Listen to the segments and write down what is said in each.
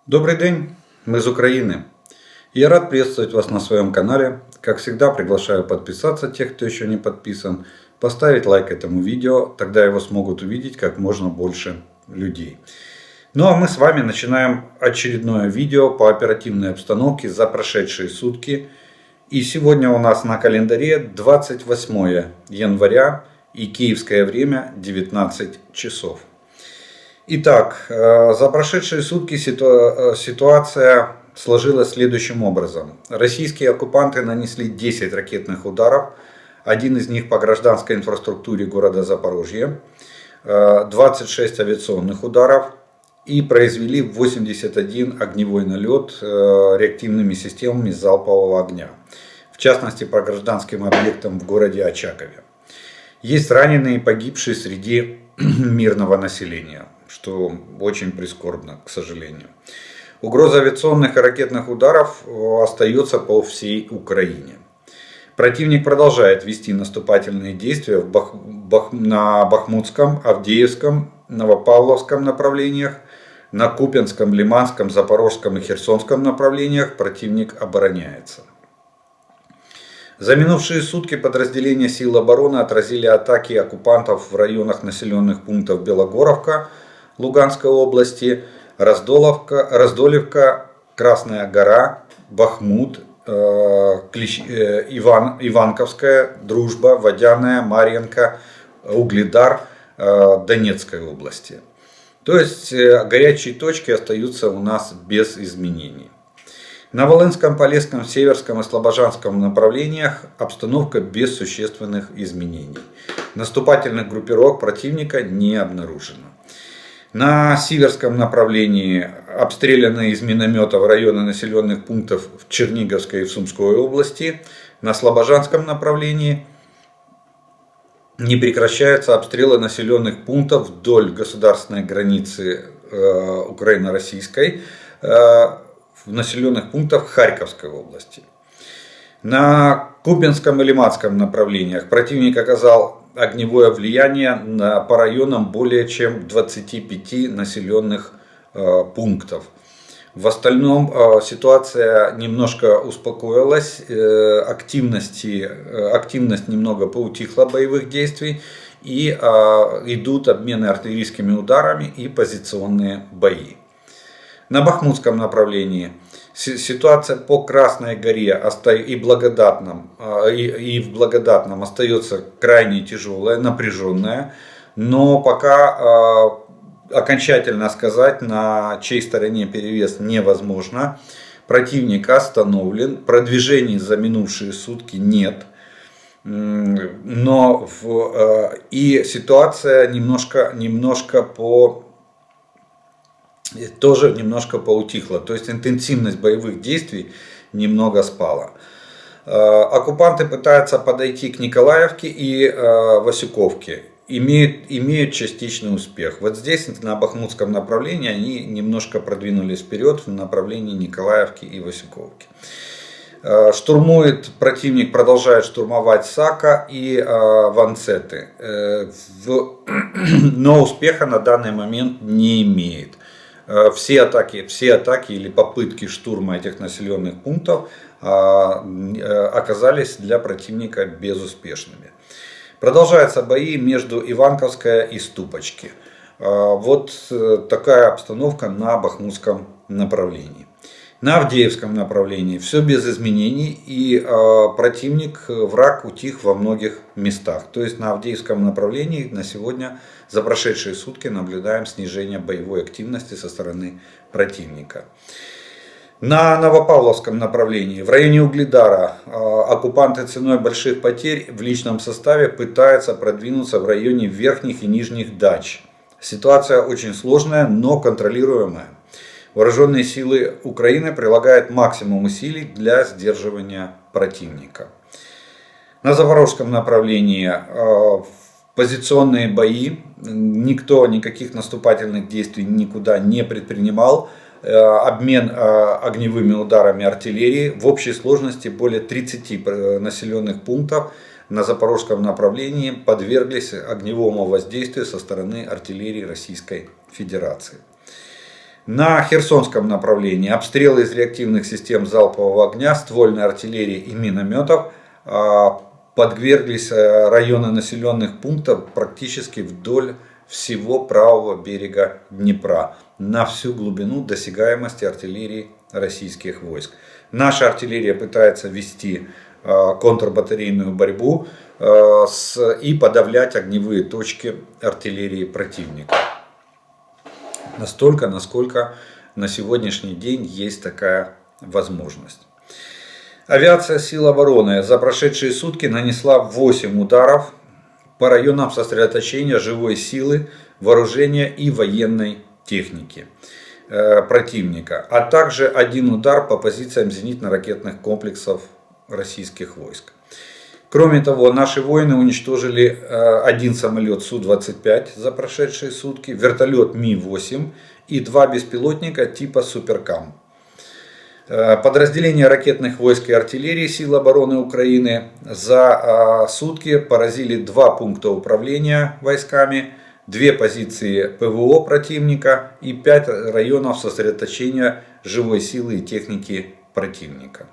Добрый день, мы из Украины. Я рад приветствовать вас на своем канале. Как всегда, приглашаю подписаться тех, кто еще не подписан, поставить лайк этому видео, тогда его смогут увидеть как можно больше людей. Ну а мы с вами начинаем очередное видео по оперативной обстановке за прошедшие сутки. И сегодня у нас на календаре 28 января и киевское время 19 часов. Итак, за прошедшие сутки ситуация сложилась следующим образом. Российские оккупанты нанесли 10 ракетных ударов, один из них по гражданской инфраструктуре города Запорожье, 26 авиационных ударов и произвели 81 огневой налет реактивными системами залпового огня, в частности по гражданским объектам в городе Очакове. Есть раненые и погибшие среди мирного населения, что очень прискорбно, к сожалению. Угроза авиационных и ракетных ударов остается по всей Украине. Противник продолжает вести наступательные действия на Бахмутском, Авдеевском, Новопавловском направлениях, на Купянском, Лиманском, Запорожском и Херсонском направлениях противник обороняется. За минувшие сутки подразделения сил обороны отразили атаки оккупантов в районах населенных пунктов Белогоровка Луганской области, Раздолевка, Красная Гора, Бахмут, Иванковская, Дружба, Водяная, Марьинка, Угледар Донецкой области. То есть горячие точки остаются у нас без изменений. На Волынском, Полесском, Северском и Слобожанском направлениях обстановка без существенных изменений. Наступательных группировок противника не обнаружено. На Северском направлении обстреляны из минометов районы населенных пунктов в Черниговской и в Сумской области. На Слобожанском направлении не прекращаются обстрелы населенных пунктов вдоль государственной границы Украино-Российской в населенных пунктах Харьковской области. На Купянском и Лиманском направлениях противник оказал огневое влияние по районам более чем 25 населенных пунктов. В остальном ситуация немножко успокоилась, активность немного поутихла боевых действий и идут обмены артиллерийскими ударами и позиционные бои. На Бахмутском направлении ситуация по Красной Горе и в Благодатном остается крайне тяжелая, напряженная, но пока окончательно сказать, на чьей стороне перевес, невозможно. Противник остановлен, продвижений за минувшие сутки нет. Но и ситуация тоже немножко поутихла. То есть интенсивность боевых действий немного спала. Оккупанты пытаются подойти к Николаевке и Васюковке. Имеют частичный успех. Вот здесь, на Бахмутском направлении, они немножко продвинулись вперед в направлении Николаевки и Васюковки. Противник продолжает штурмовать Сака и Ванцеты. Но успеха на данный момент не имеет. Все атаки или попытки штурма этих населенных пунктов оказались для противника безуспешными. Продолжаются бои между Иванковской и Ступочки. Вот такая обстановка на Бахмутском направлении. На Авдеевском направлении все без изменений, и враг утих во многих местах. То есть на Авдеевском направлении на сегодня, за прошедшие сутки, наблюдаем снижение боевой активности со стороны противника. На Новопавловском направлении, в районе Угледара, оккупанты ценой больших потерь в личном составе пытаются продвинуться в районе верхних и нижних дач. Ситуация очень сложная, но контролируемая. Вооруженные силы Украины прилагают максимум усилий для сдерживания противника. На Запорожском направлении позиционные бои. Никто никаких наступательных действий никуда не предпринимал. Обмен огневыми ударами артиллерии. В общей сложности более 30 населенных пунктов на Запорожском направлении подверглись огневому воздействию со стороны артиллерии Российской Федерации. На Херсонском направлении обстрелы из реактивных систем залпового огня, ствольной артиллерии и минометов подверглись районы населенных пунктов практически вдоль всего правого берега Днепра на всю глубину досягаемости артиллерии российских войск. Наша артиллерия пытается вести контрбатарейную борьбу и подавлять огневые точки артиллерии противника. Настолько, насколько на сегодняшний день есть такая возможность. Авиация сил обороны за прошедшие сутки нанесла 8 ударов по районам сосредоточения живой силы, вооружения и военной техники противника, а также 1 удар по позициям зенитно-ракетных комплексов российских войск. Кроме того, наши воины уничтожили 1 самолет Су-25 за прошедшие сутки, вертолет Ми-8 и 2 беспилотника типа Суперкам. Подразделения ракетных войск и артиллерии сил обороны Украины за сутки поразили 2 пункта управления войсками, 2 позиции ПВО противника и 5 районов сосредоточения живой силы и техники противника.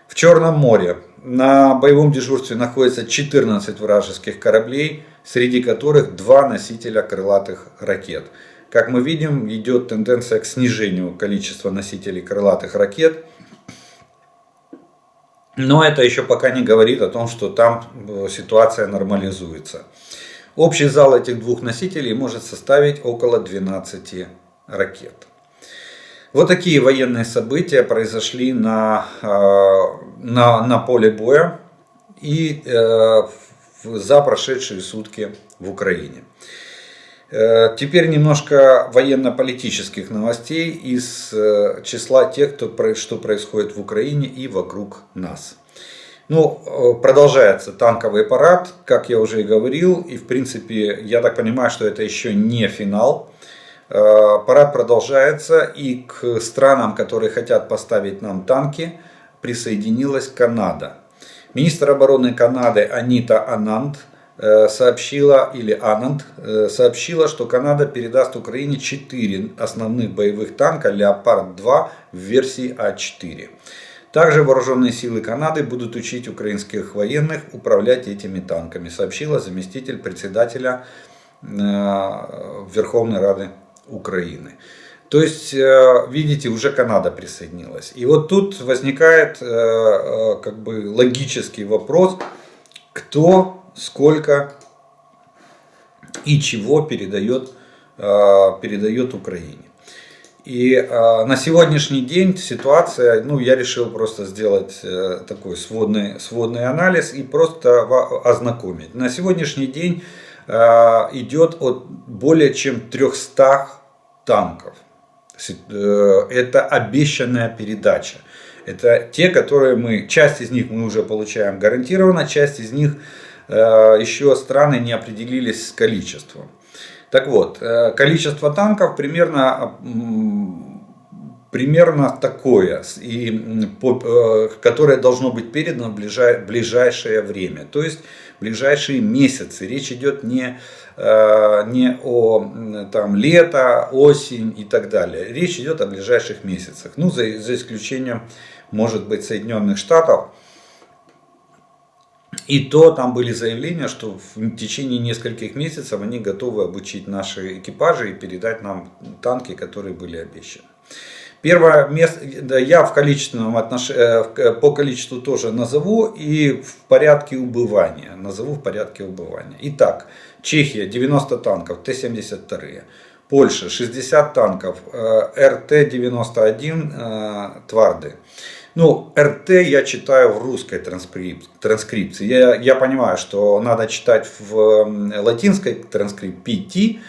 В Черном море на боевом дежурстве находится 14 вражеских кораблей, среди которых 2 носителя крылатых ракет. Как мы видим, идет тенденция к снижению количества носителей крылатых ракет. Но это еще пока не говорит о том, что там ситуация нормализуется. Общий зал этих 2 носителей может составить около 12 ракет. Вот такие военные события произошли на поле боя и за прошедшие сутки в Украине. Теперь немножко военно-политических новостей из числа тех, что происходит в Украине и вокруг нас. Продолжается танковый парад, как я уже и говорил, и в принципе, я так понимаю, что это еще не финал. Парад продолжается, и к странам, которые хотят поставить нам танки, присоединилась Канада. Министр обороны Канады Анита Ананд сообщила, что Канада передаст Украине 4 основных боевых танка Леопард-2 в версии А4. Также вооруженные силы Канады будут учить украинских военных управлять этими танками, сообщила заместитель председателя Верховной Рады Украины. То есть, видите, уже Канада присоединилась. И вот тут возникает логический вопрос, кто, сколько и чего передает Украине. И на сегодняшний день ситуация, я решил просто сделать такой сводный анализ и просто ознакомить. На сегодняшний день идет от более чем 300 танков. Это обещанная передача. Это те, которые часть из них мы уже получаем гарантированно, часть из них еще страны не определились с количеством. Так вот, количество танков примерно такое, которое должно быть передано в ближайшее время, то есть в ближайшие месяцы. Речь идет не о лето, осень и так далее. Речь идет о ближайших месяцах. За исключением, может быть, Соединенных Штатов. И то там были заявления, что в течение нескольких месяцев они готовы обучить наши экипажи и передать нам танки, которые были обещаны. Первое место, я в количественном по количеству тоже назову и в порядке убывания. Итак, Чехия 90 танков Т-72, Польша 60 танков РТ-91 Тварды. РТ я читаю в русской транскрипции. Я понимаю, что надо читать в латинской транскрипции,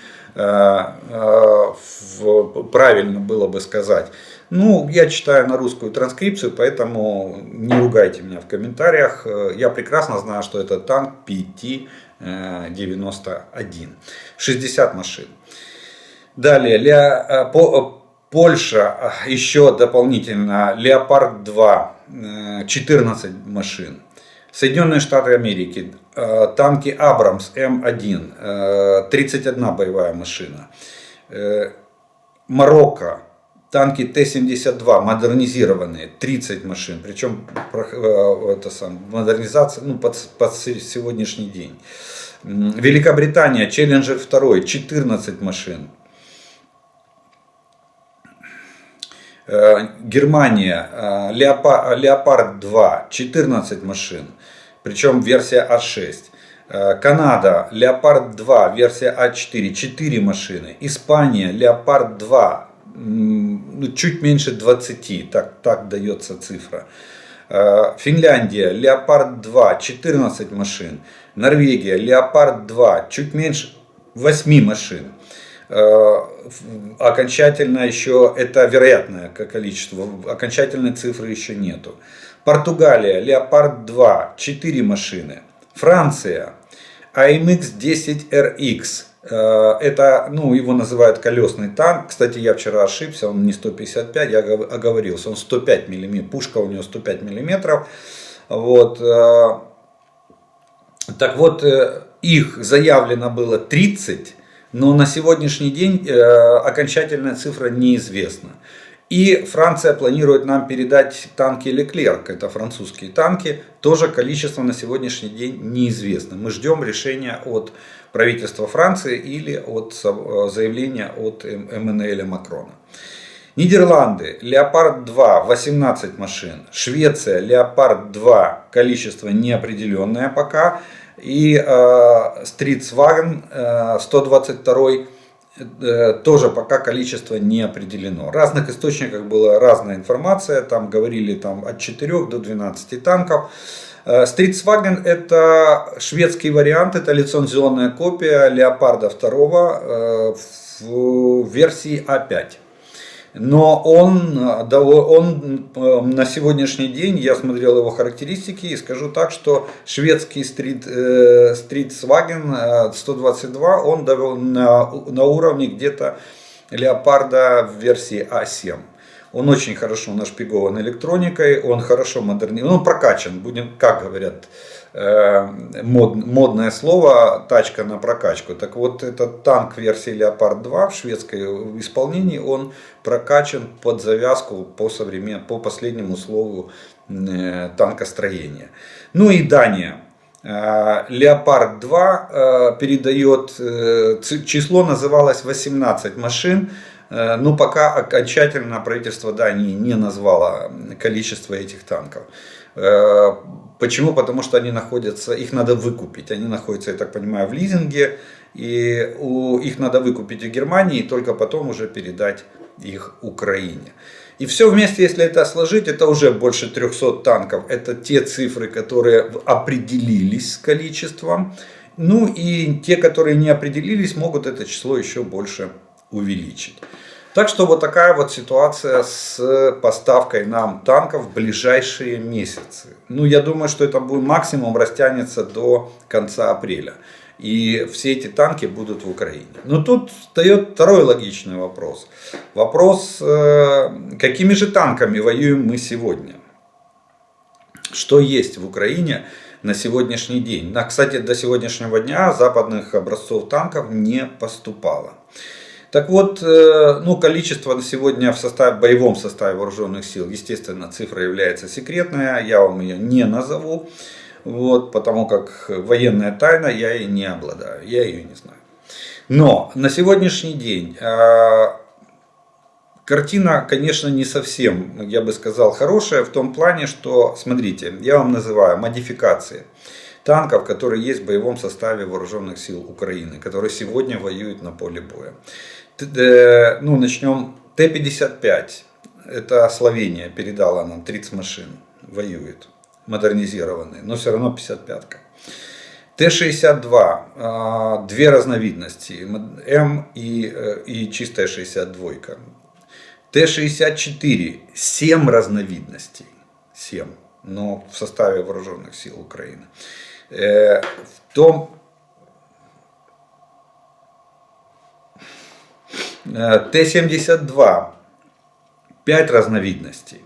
правильно было бы сказать. Я читаю на русскую транскрипцию, поэтому не ругайте меня в комментариях. Я прекрасно знаю, что это танк PT-91. 60 машин. Далее, Польша еще дополнительно Леопард-2, 14 машин. Соединенные Штаты Америки, танки Абрамс М1, 31 боевая машина. Марокко. Танки Т-72 модернизированные, 30 машин, причем модернизация под сегодняшний день. Великобритания, Челленджер 2, 14 машин. Германия, Леопард 2, 14 машин, причем версия А6. Канада, Леопард 2, версия А4, 4 машины. Испания, Леопард 2, чуть меньше 20, так дается цифра. Финляндия, Леопард 2, 14 машин. Норвегия, Леопард 2, чуть меньше 8 машин. Окончательно еще, это вероятное количество, окончательной цифры еще нету. Португалия, Леопард 2, 4 машины. Франция, AMX 10RX. Это, его называют колесный танк. Кстати, я вчера ошибся, он не 155, я оговорился, он 105 мм, пушка у него 105 мм. Вот. Так вот, их заявлено было 30, но на сегодняшний день окончательная цифра неизвестна. И Франция планирует нам передать танки Леклерк, это французские танки, тоже количество на сегодняшний день неизвестно. Мы ждем решения от правительства Франции или от заявления от Эммануэля Макрона. Нидерланды, Леопард 2, 18 машин. Швеция, Леопард 2, количество неопределенное пока. И Стритсваген 122, тоже пока количество не определено. В разных источниках была разная информация, там говорили от 4 до 12 танков. Стритсваген это шведский вариант, это лицензионная копия Леопарда 2 в версии А5. Но он на сегодняшний день, я смотрел его характеристики и скажу так, что шведский Стритсваген 122, он на уровне где-то Леопарда в версии А7. Он очень хорошо нашпигован электроникой, он хорошо модернизирован, он прокачан, будем, как говорят, модное слово, тачка на прокачку. Так вот, этот танк версии Леопард 2 в шведском исполнении, он прокачан под завязку по последнему слову танкостроения. Ну и Дания. Леопард 2 передает, число называлось 18 машин. Но пока окончательно правительство Дании не назвало количество этих танков. Почему? Потому что их надо выкупить. Они находятся, я так понимаю, в лизинге. И их надо выкупить у Германии и только потом уже передать их Украине. И все вместе, если это сложить, это уже больше 300 танков. Это те цифры, которые определились с количеством. Ну и те, которые не определились, могут это число еще больше увеличить. Так что вот такая вот ситуация с поставкой нам танков в ближайшие месяцы. Я думаю, что это будет максимум растянется до конца апреля. И все эти танки будут в Украине. Но тут встает второй логичный вопрос. Вопрос, какими же танками воюем мы сегодня? Что есть в Украине на сегодняшний день? Кстати, до сегодняшнего дня западных образцов танков не поступало. Так вот, количество на сегодня в боевом составе вооруженных сил, естественно, цифра является секретная, я вам ее не назову, потому как военная тайна, я ей не обладаю, я ее не знаю. Но на сегодняшний день картина, конечно, не совсем, я бы сказал, хорошая в том плане, что, смотрите, я вам называю модификации танков, которые есть в боевом составе вооруженных сил Украины, которые сегодня воюют на поле боя. Начнем. Т-55, это Словения передала нам 30 машин, воюет, модернизированные, но все равно 55-ка. Т-62, две разновидности, М и чистая 62-ка. Т-64, 7 разновидностей, 7, но в составе вооруженных сил Украины. Т-72, 5 разновидностей,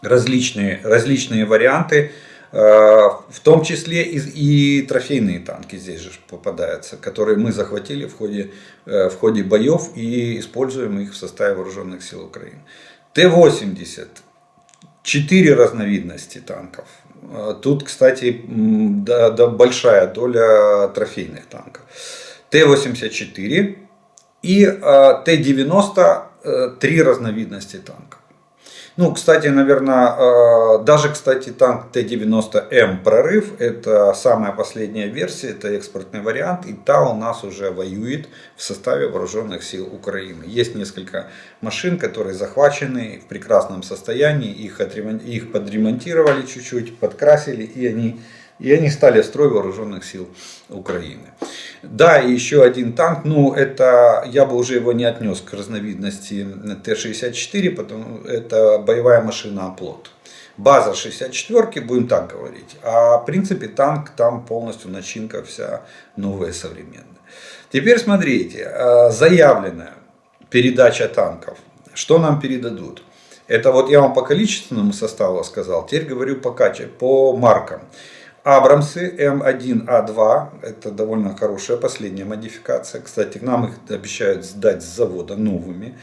различные варианты. В том числе и трофейные танки здесь же попадаются, которые мы захватили в ходе боев и используем их в составе вооруженных сил Украины. Т-80, 4 разновидности танков. Тут, кстати, большая доля трофейных танков. Т-84 и Т-90, 3 разновидности танков. Ну, кстати, наверное, даже, кстати, танк Т-90М «Прорыв» — это самая последняя версия, это экспортный вариант, и та у нас уже воюет в составе вооруженных сил Украины. Есть несколько машин, которые захвачены в прекрасном состоянии, их подремонтировали чуть-чуть, подкрасили, и они стали в строй вооруженных сил Украины. Да, и еще один танк, ну это я бы уже его не отнес к разновидности Т-64, потому это боевая машина «Оплот». База 64-ки, будем так говорить, а в принципе танк там полностью начинка вся новая, современная. Теперь смотрите, заявленная передача танков, что нам передадут? Это вот я вам по количественному составу сказал, теперь говорю по маркам. Абрамсы М1А2, это довольно хорошая последняя модификация. Кстати, нам их обещают сдать с завода новыми.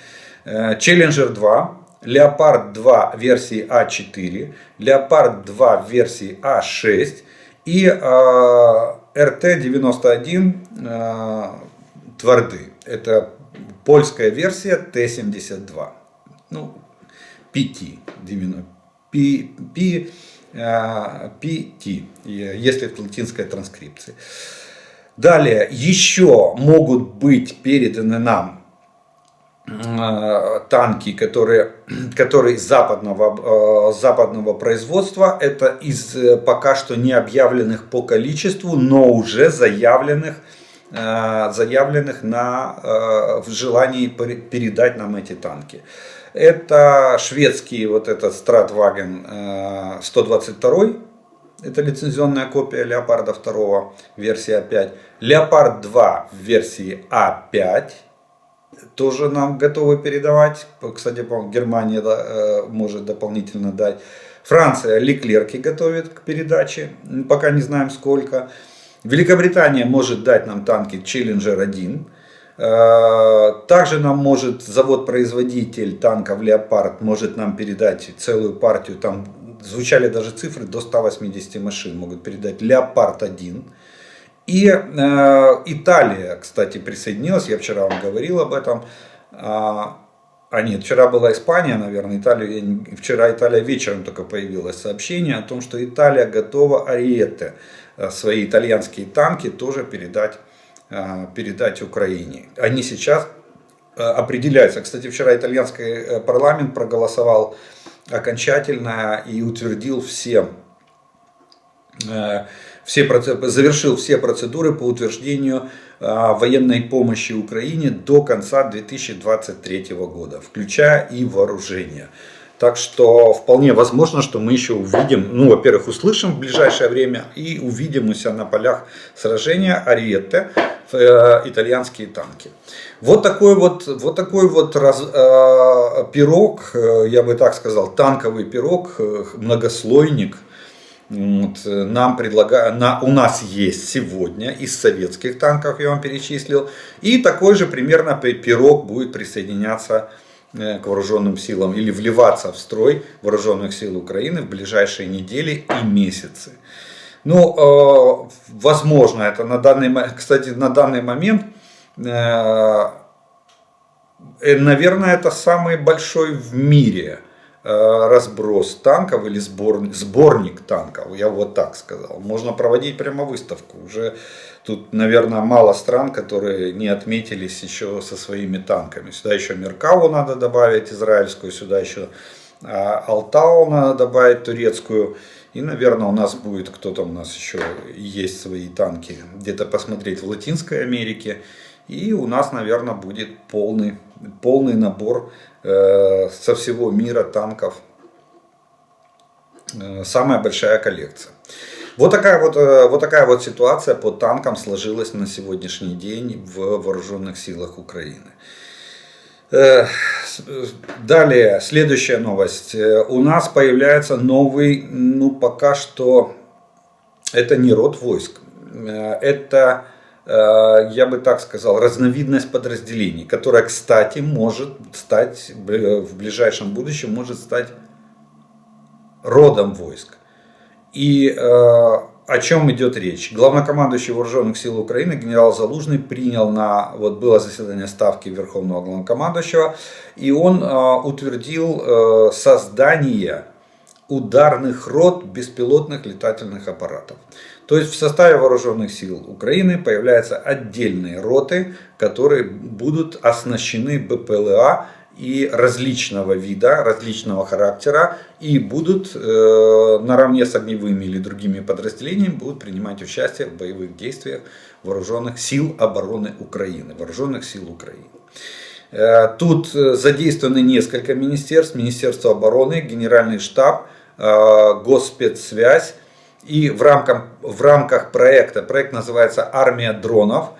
Челленджер 2, Леопард 2 версии А4, Леопард 2 версии А6 и РТ-91 Тварды. Это польская версия Т-72. Ну, PT, PT, если в латинской транскрипции. Далее, еще могут быть переданы нам танки, которые западного производства. Это из пока что не объявленных по количеству, но уже заявленных в желании передать нам эти танки. Это шведский вот этот Stradwagen 122, это лицензионная копия Леопарда 2 версии А5. Леопард 2 в версии А5 тоже нам готовы передавать. Кстати, по-моему, Германия может дополнительно дать. Франция Леклерки готовит к передаче, пока не знаем сколько. Великобритания может дать нам танки Challenger 1. Также нам может завод-производитель танков «Леопард» может нам передать целую партию, там звучали даже цифры, до 180 машин могут передать «Леопард-1». И Италия, кстати, присоединилась, я вчера вам говорил об этом. Нет, вчера была Испания, наверное, вчера Италия вечером только появилось сообщение о том, что Италия готова Ариетте, свои итальянские танки, тоже передать Украине. Они сейчас определяются. Кстати, вчера итальянский парламент проголосовал окончательно и утвердил завершил все процедуры по утверждению военной помощи Украине до конца 2023 года, включая и вооружение. Так что вполне возможно, что мы еще увидим, во-первых, услышим в ближайшее время и увидим у себя на полях сражения Ариетте, итальянские танки. Вот такой вот пирог, я бы так сказал, танковый пирог, многослойник. У нас есть сегодня из советских танков, я вам перечислил. И такой же примерно пирог будет присоединяться к вооруженным силам или вливаться в строй вооруженных сил Украины в ближайшие недели и месяцы. Возможно, это на данный момент, наверное, это самый большой в мире разброс танков или сборник танков, я вот так сказал. Можно проводить прямо выставку. Уже тут, наверное, мало стран, которые не отметились еще со своими танками. Сюда еще Меркаву надо добавить, израильскую, сюда еще Алтау надо добавить, турецкую. И, наверное, у нас будет, кто-то у нас еще есть свои танки, где-то посмотреть в Латинской Америке. И у нас, наверное, будет полный набор со всего мира танков. Самая большая коллекция. Вот такая вот ситуация по танкам сложилась на сегодняшний день в вооруженных силах Украины. Далее, следующая новость. У нас появляется новый, пока что это не род войск. Это, я бы так сказал, разновидность подразделений, которая, кстати, может стать в ближайшем будущем, может стать родом войск. И о чем идет речь? Главнокомандующий Вооруженных сил Украины генерал Залужный принял было заседание Ставки Верховного Главнокомандующего, и он утвердил создание ударных рот беспилотных летательных аппаратов. То есть в составе Вооруженных сил Украины появляются отдельные роты, которые будут оснащены БПЛА и различного вида, различного характера, и будут наравне с огневыми или другими подразделениями будут принимать участие в боевых действиях Вооруженных сил обороны Украины. Вооруженных сил Украины. Тут задействованы несколько министерств: Министерство обороны, Генеральный штаб, Госпецсвязь. И в рамках проекта, проект называется «Армия дронов»,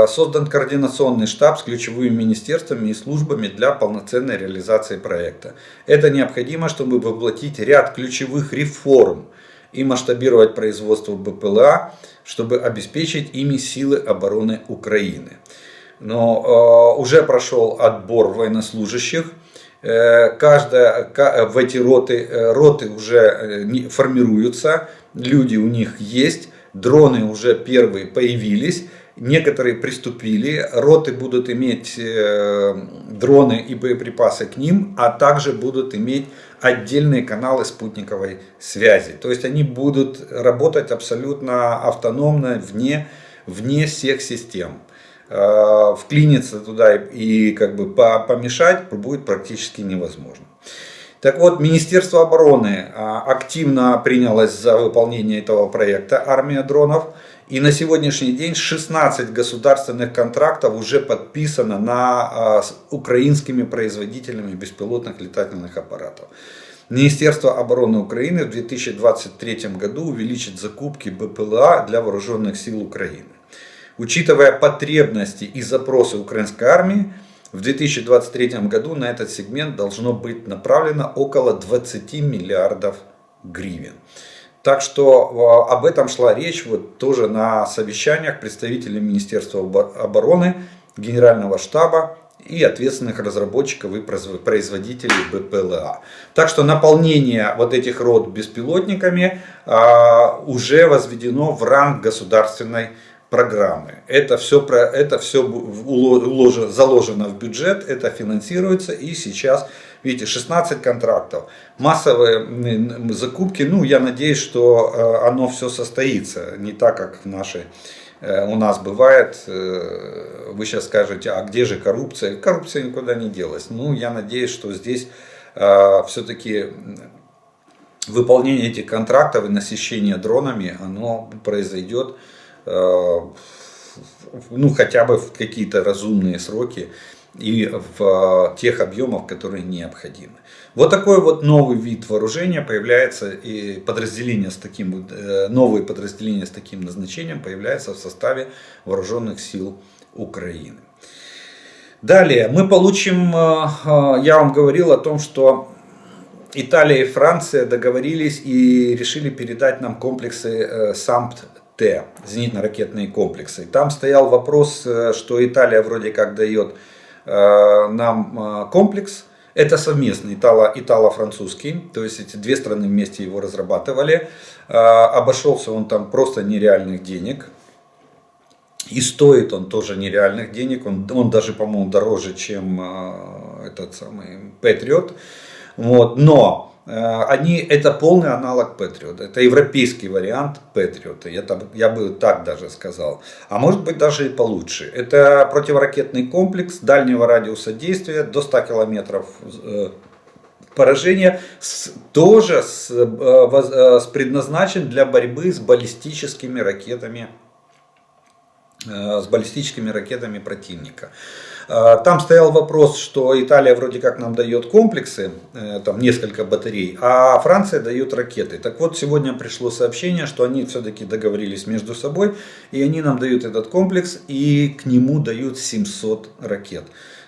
создан координационный штаб с ключевыми министерствами и службами для полноценной реализации проекта. Это необходимо, чтобы воплотить ряд ключевых реформ и масштабировать производство БПЛА, чтобы обеспечить ими силы обороны Украины. Но уже прошел отбор военнослужащих. В эти роты уже формируются, люди у них есть, дроны уже первые появились. Некоторые приступили, роты будут иметь дроны и боеприпасы к ним, а также будут иметь отдельные каналы спутниковой связи. То есть они будут работать абсолютно автономно, вне всех систем. Вклиниться туда и помешать будет практически невозможно. Так вот, Министерство обороны активно принялось за выполнение этого проекта «Армия дронов». И на сегодняшний день 16 государственных контрактов уже подписано украинскими производителями беспилотных летательных аппаратов. Министерство обороны Украины в 2023 году увеличит закупки БПЛА для вооруженных сил Украины. Учитывая потребности и запросы украинской армии, в 2023 году на этот сегмент должно быть направлено около 20 миллиардов гривен. Так что об этом шла речь тоже на совещаниях представителей Министерства обороны, Генерального штаба и ответственных разработчиков и производителей БПЛА. Так что наполнение этих рот беспилотниками уже возведено в ранг государственной программы. Это все заложено в бюджет, это финансируется, и сейчас, видите, 16 контрактов, массовые закупки. Я надеюсь, что оно все состоится, не так, как у нас бывает. Вы сейчас скажете, а где же коррупция? Коррупция никуда не делась. Я надеюсь, что здесь все-таки выполнение этих контрактов и насыщение дронами, оно произойдет хотя бы в какие-то разумные сроки и в тех объемах, которые необходимы. Вот такой новый вид вооружения появляется, и новые подразделения с таким назначением появляются в составе Вооруженных сил Украины. Далее мы получим, я вам говорил о том, что Италия и Франция договорились и решили передать нам комплексы САМП-Т, зенитно-ракетные комплексы. Там стоял вопрос, что Италия вроде как дает нам комплекс. Это совместный итало-французский, то есть эти две страны вместе его разрабатывали. Обошелся он там просто нереальных денег. И стоит он тоже нереальных денег. Он даже, по-моему, дороже, чем этот самый Patriot. Но это полный аналог Patriot. Это европейский вариант Patriot. Я бы так даже сказал. А может быть даже и получше. Это противоракетный комплекс дальнего радиуса действия до 100 километров поражения. Тоже предназначен для борьбы с баллистическими ракетами противника. Там стоял вопрос, что Италия вроде как нам дает комплексы, там несколько батарей, а Франция дает ракеты. Так вот, сегодня пришло сообщение, что они все-таки договорились между собой, и они нам дают этот комплекс, и к нему дают 700 ракет.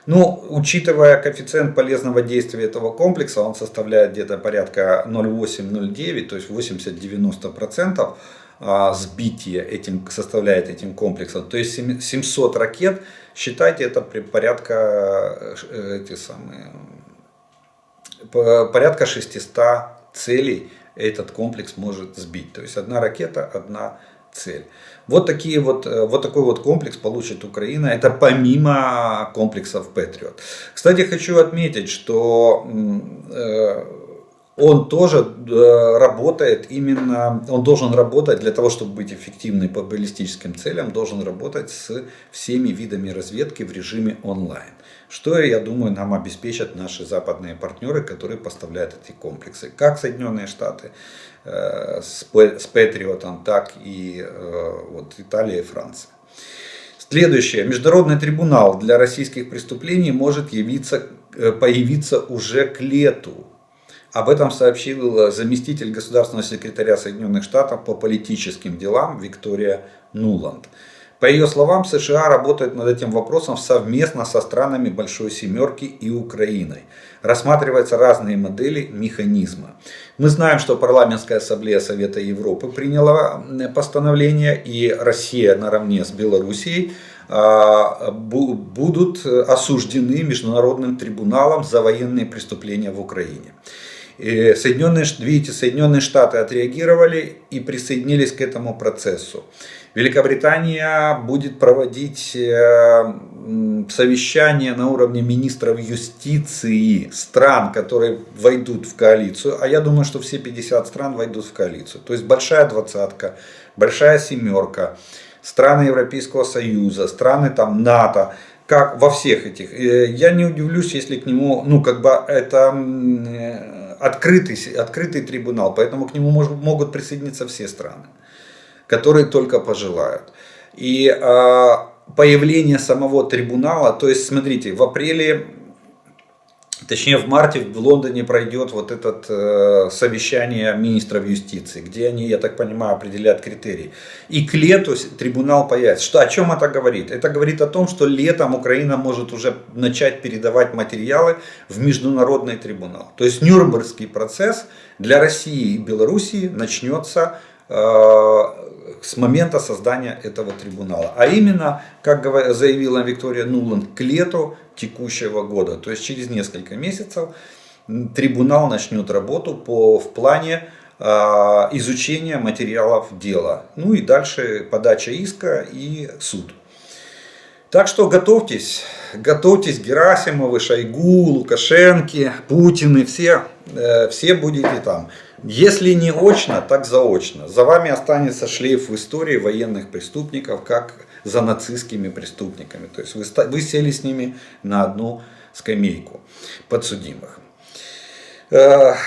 Учитывая коэффициент полезного действия этого комплекса, он составляет где-то порядка 0,8-0,9, то есть 80-90%. сбития составляет этим комплексом. То есть 700 ракет, считайте, это порядка 600 целей этот комплекс может сбить. То есть одна ракета, одна цель. Вот такой вот комплекс получит Украина. Это помимо комплексов Patriot. Кстати, хочу отметить, что он тоже работает он должен работать для того, чтобы быть эффективным по баллистическим целям, должен работать с всеми видами разведки в режиме онлайн. Что, я думаю, нам обеспечат наши западные партнеры, которые поставляют эти комплексы. Как Соединенные Штаты с Патриотом, так и Италия и Франция. Следующее. Международный трибунал для российских преступлений может появиться уже к лету. Об этом сообщил заместитель государственного секретаря Соединенных Штатов по политическим делам Виктория Нуланд. По ее словам, США работают над этим вопросом совместно со странами Большой Семерки и Украиной. Рассматриваются разные модели механизма. Мы знаем, что парламентская ассамблея Совета Европы приняла постановление, и Россия наравне с Белоруссией будут осуждены Международным трибуналом за военные преступления в Украине. Соединенные Штаты отреагировали и присоединились к этому процессу. Великобритания будет проводить совещание на уровне министров юстиции стран, которые войдут в коалицию. А я думаю, что все 50 стран войдут в коалицию. То есть большая двадцатка, большая семерка, страны Европейского Союза, страны НАТО. Как во всех этих. Я не удивлюсь, если к нему, это открытый трибунал, поэтому к нему могут присоединиться все страны, которые только пожелают. И появление самого трибунала, то есть смотрите, в марте в Лондоне пройдет вот это совещание министров юстиции, где они, я так понимаю, определяют критерии. И к лету трибунал появится. О чем это говорит? Это говорит о том, что летом Украина может уже начать передавать материалы в международный трибунал. То есть Нюрнбергский процесс для России и Белоруссии начнется с момента создания этого трибунала. А именно, как заявила Виктория Нуланд, к лету текущего года. То есть через несколько месяцев трибунал начнет работу в плане изучения материалов дела. Ну и дальше подача иска и суд. Так что готовьтесь, Герасимовы, Шойгу, Лукашенко, Путины, все будете там. Если не очно, так заочно. За вами останется шлейф в истории военных преступников, как за нацистскими преступниками. То есть вы сели с ними на одну скамейку подсудимых.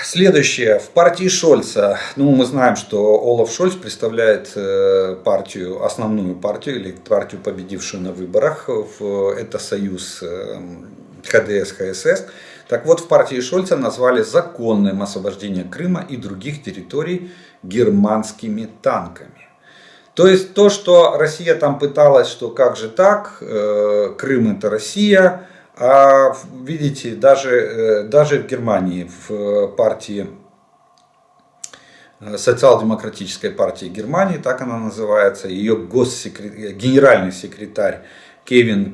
Следующее. В партии Шольца. Мы знаем, что Олаф Шольц представляет основную партию, или партию, победившую на выборах. Это союз ХДС-ХСС. Так вот, в партии Шольца назвали законным освобождение Крыма и других территорий германскими танками. То есть то, что Россия там пыталась, что как же так, Крым это Россия, а видите, даже в Германии, в партии, социал-демократической партии Германии, так она называется, ее генеральный секретарь Кевин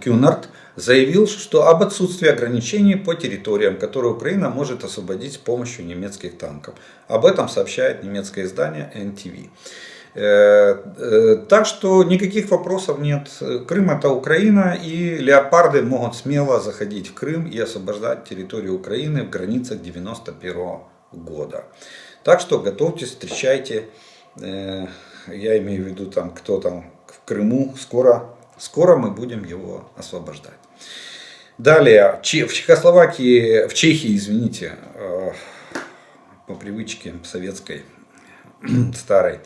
Кюнард заявил, что об отсутствии ограничений по территориям, которые Украина может освободить с помощью немецких танков. Об этом сообщает немецкое издание NTV. Так что никаких вопросов нет. Крым это Украина, и леопарды могут смело заходить в Крым и освобождать территорию Украины в границах 1991 года. Так что готовьтесь, встречайте. Я имею в виду кто там в Крыму. Скоро мы будем его освобождать. Далее, в Чехии, по привычке советской, старой.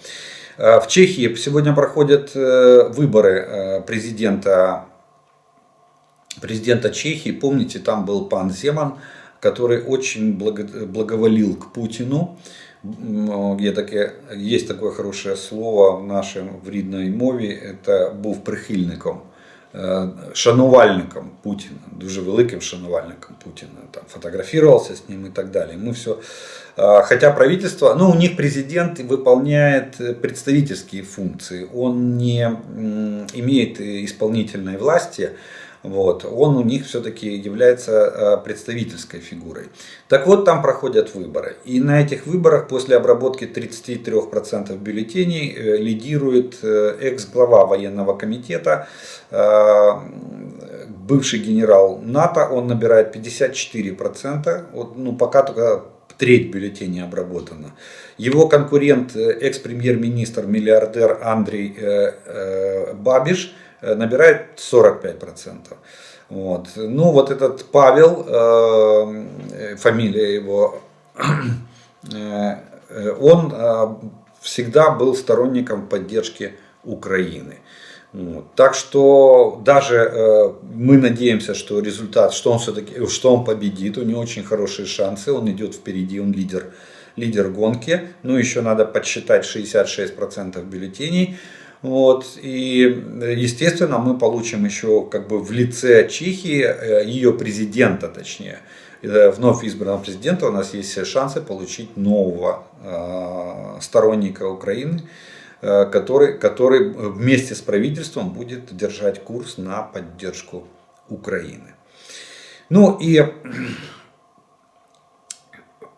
В Чехии сегодня проходят выборы президента Чехии. Помните, там был пан Земан, который очень благоволил к Путину. Есть такое хорошее слово в рідній мові, это був прихильником шанувальником Путіна, дуже великим шанувальником Путіна, там фотографировался с ним и так далее. Мы все, хотя правительство, ну, у них президент выполняет представительские функции, он не имеет исполнительной власти. Вот, он у них все-таки является представительской фигурой. Так вот, там проходят выборы. И на этих выборах после обработки 33% бюллетеней лидирует экс-глава военного комитета, бывший генерал НАТО. Он набирает 54%. Вот, ну, пока только треть бюллетеней обработана. Его конкурент, экс-премьер-министр, миллиардер Андрей Бабиш, набирает 45%. Вот. Ну вот этот Павел, фамилия его, он всегда был сторонником поддержки Украины. Вот. Так что даже мы надеемся, что результат, что он все-таки, что он победит, у него очень хорошие шансы, он идет впереди, он лидер гонки. Ну еще надо подсчитать 66% бюллетеней. Вот, и, естественно, мы получим еще как бы в лице Чехии, ее президента точнее, вновь избранного президента, у нас есть все шансы получить нового сторонника Украины, который вместе с правительством будет держать курс на поддержку Украины. Ну и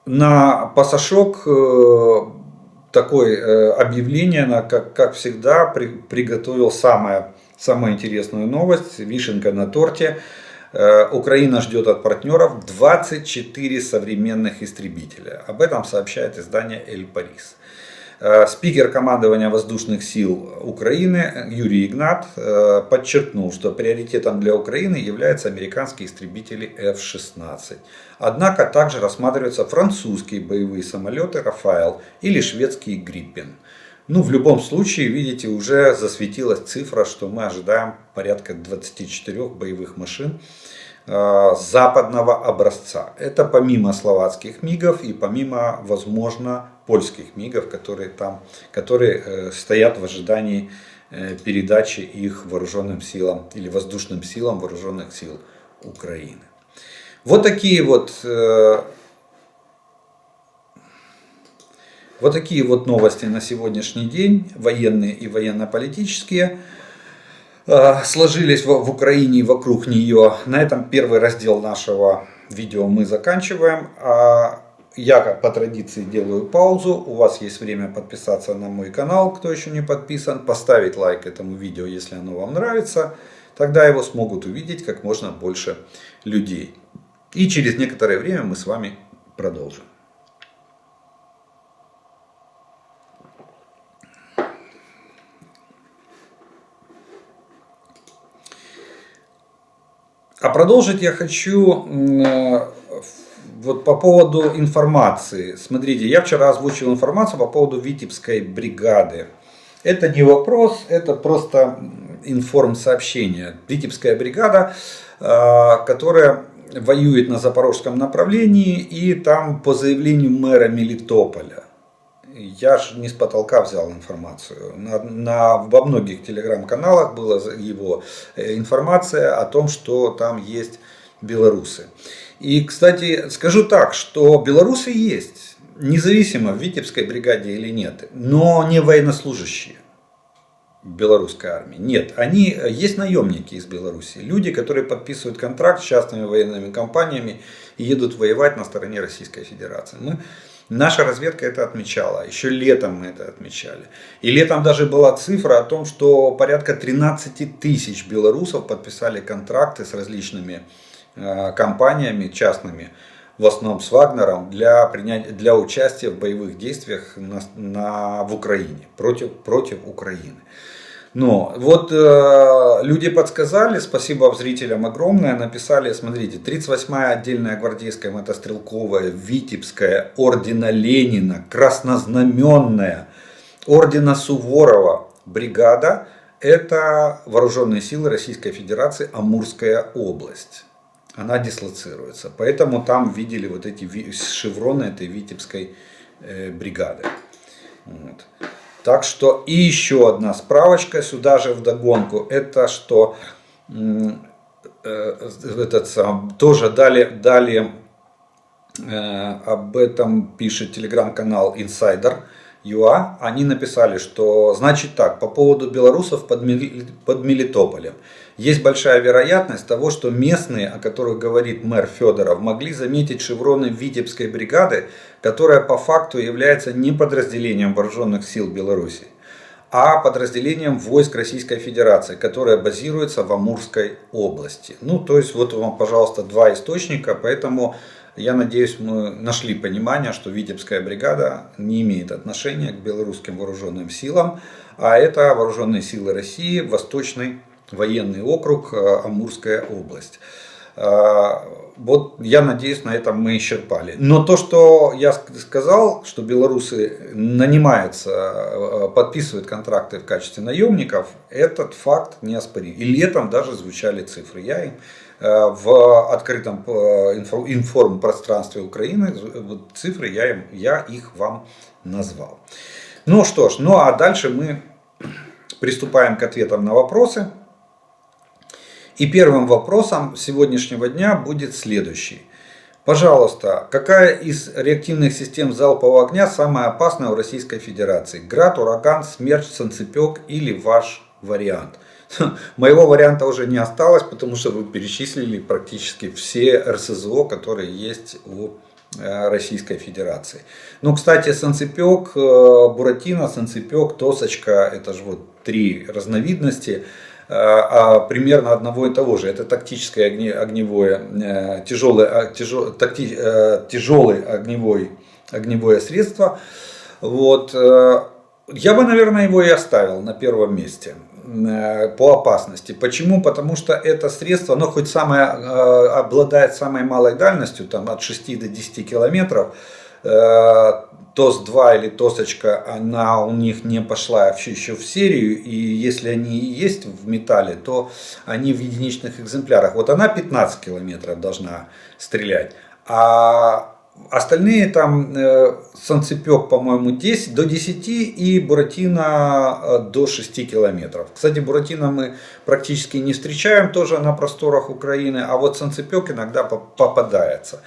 на пасашок такое объявление, как всегда, приготовил самую интересную новость, вишенка на торте. Украина ждет от партнеров 24 современных истребителя. Об этом сообщает издание «Эль Парис». Спикер командования воздушных сил Украины Юрий Игнат подчеркнул, что приоритетом для Украины являются американские истребители F-16. Однако также рассматриваются французские боевые самолеты «Рафаэль» или шведский «Гриппен». Ну, в любом случае, видите, уже засветилась цифра, что мы ожидаем порядка 24 боевых машин западного образца. Это помимо словацких МиГов и помимо, возможно, польских МиГов, которые стоят в ожидании передачи их вооруженным силам или воздушным силам вооруженных сил Украины. Вот такие вот новости на сегодняшний день, военные и военно-политические, сложились в Украине и вокруг нее. На этом первый раздел нашего видео мы заканчиваем. Я, как по традиции, делаю паузу. У вас есть время подписаться на мой канал, кто еще не подписан, поставить лайк этому видео, если оно вам нравится. Тогда его смогут увидеть как можно больше людей. И через некоторое время мы с вами продолжим. А продолжить я хочу вот по поводу информации. Смотрите, я вчера озвучил информацию по поводу Витебской бригады. Это не вопрос, это просто информсообщение. Витебская бригада, которая воюет на запорожском направлении, и там по заявлению мэра Мелитополя. Я же не с потолка взял информацию. Во многих телеграм-каналах была его информация о том, что там есть белорусы. И, кстати, скажу так, что белорусы есть, независимо в Витебской бригаде или нет, но не военнослужащие белорусской армии. Нет, они есть наемники из Беларуси, люди, которые подписывают контракт с частными военными компаниями и едут воевать на стороне Российской Федерации. Наша разведка это отмечала, еще летом мы это отмечали. И летом даже была цифра о том, что порядка 13 тысяч белорусов подписали контракты с различными компаниями частными, в основном с Вагнером, для участия в боевых действиях в Украине, против Украины. Но вот люди подсказали, спасибо зрителям огромное, написали, смотрите, 38-я отдельная гвардейская мотострелковая, Витебская, ордена Ленина, краснознаменная, ордена Суворова бригада, это вооруженные силы Российской Федерации, Амурская область. Она дислоцируется. Поэтому там видели вот эти шевроны этой Витебской бригады. Вот. Так что и еще одна справочка сюда же вдогонку. Это что тоже дали об этом пишет телеграм-канал Insider.ua. Они написали, что значит так, по поводу белорусов под Мелитополем. Есть большая вероятность того, что местные, о которых говорит мэр Федоров, могли заметить шевроны Витебской бригады, которая по факту является не подразделением вооруженных сил Беларуси, а подразделением войск Российской Федерации, которая базируется в Амурской области. Ну, то есть, вот вам, пожалуйста, два источника, поэтому я надеюсь, мы нашли понимание, что Витебская бригада не имеет отношения к белорусским вооруженным силам, а это вооруженные силы России, Восточный военный округ, Амурская область. Вот я надеюсь, на этом мы исчерпали. Но то, что я сказал, что белорусы нанимаются, подписывают контракты в качестве наемников, этот факт неоспорим. И летом даже звучали цифры. Я им в открытом информпространстве Украины цифры я их вам назвал. Ну что ж, ну а дальше мы приступаем к ответам на вопросы. И первым вопросом сегодняшнего дня будет следующий. Пожалуйста, какая из реактивных систем залпового огня самая опасная в Российской Федерации? Град, Ураган, Смерч, Санцепек или ваш вариант? Моего варианта уже не осталось, потому что вы перечислили практически все РСЗО, которые есть у Российской Федерации. Ну, кстати, Санцепек, Буратино, Санцепек, Тосочка, это же вот три разновидности. Примерно одного и того же. Это тактическое огневое, тяжелое огневое средство. Вот. Я бы, наверное, его и оставил на первом месте по опасности. Почему? Потому что это средство, оно хоть обладает самой малой дальностью, там, от 6 до 10 километров, ТОС-2 или ТОСочка, она у них не пошла еще в серию, и если они есть в металле, то они в единичных экземплярах. Вот она 15 километров должна стрелять, а остальные там Санцепек, по-моему, до 10 и Буратино до 6 километров. Кстати, Буратино мы практически не встречаем тоже на просторах Украины, а вот Санцепек иногда попадается.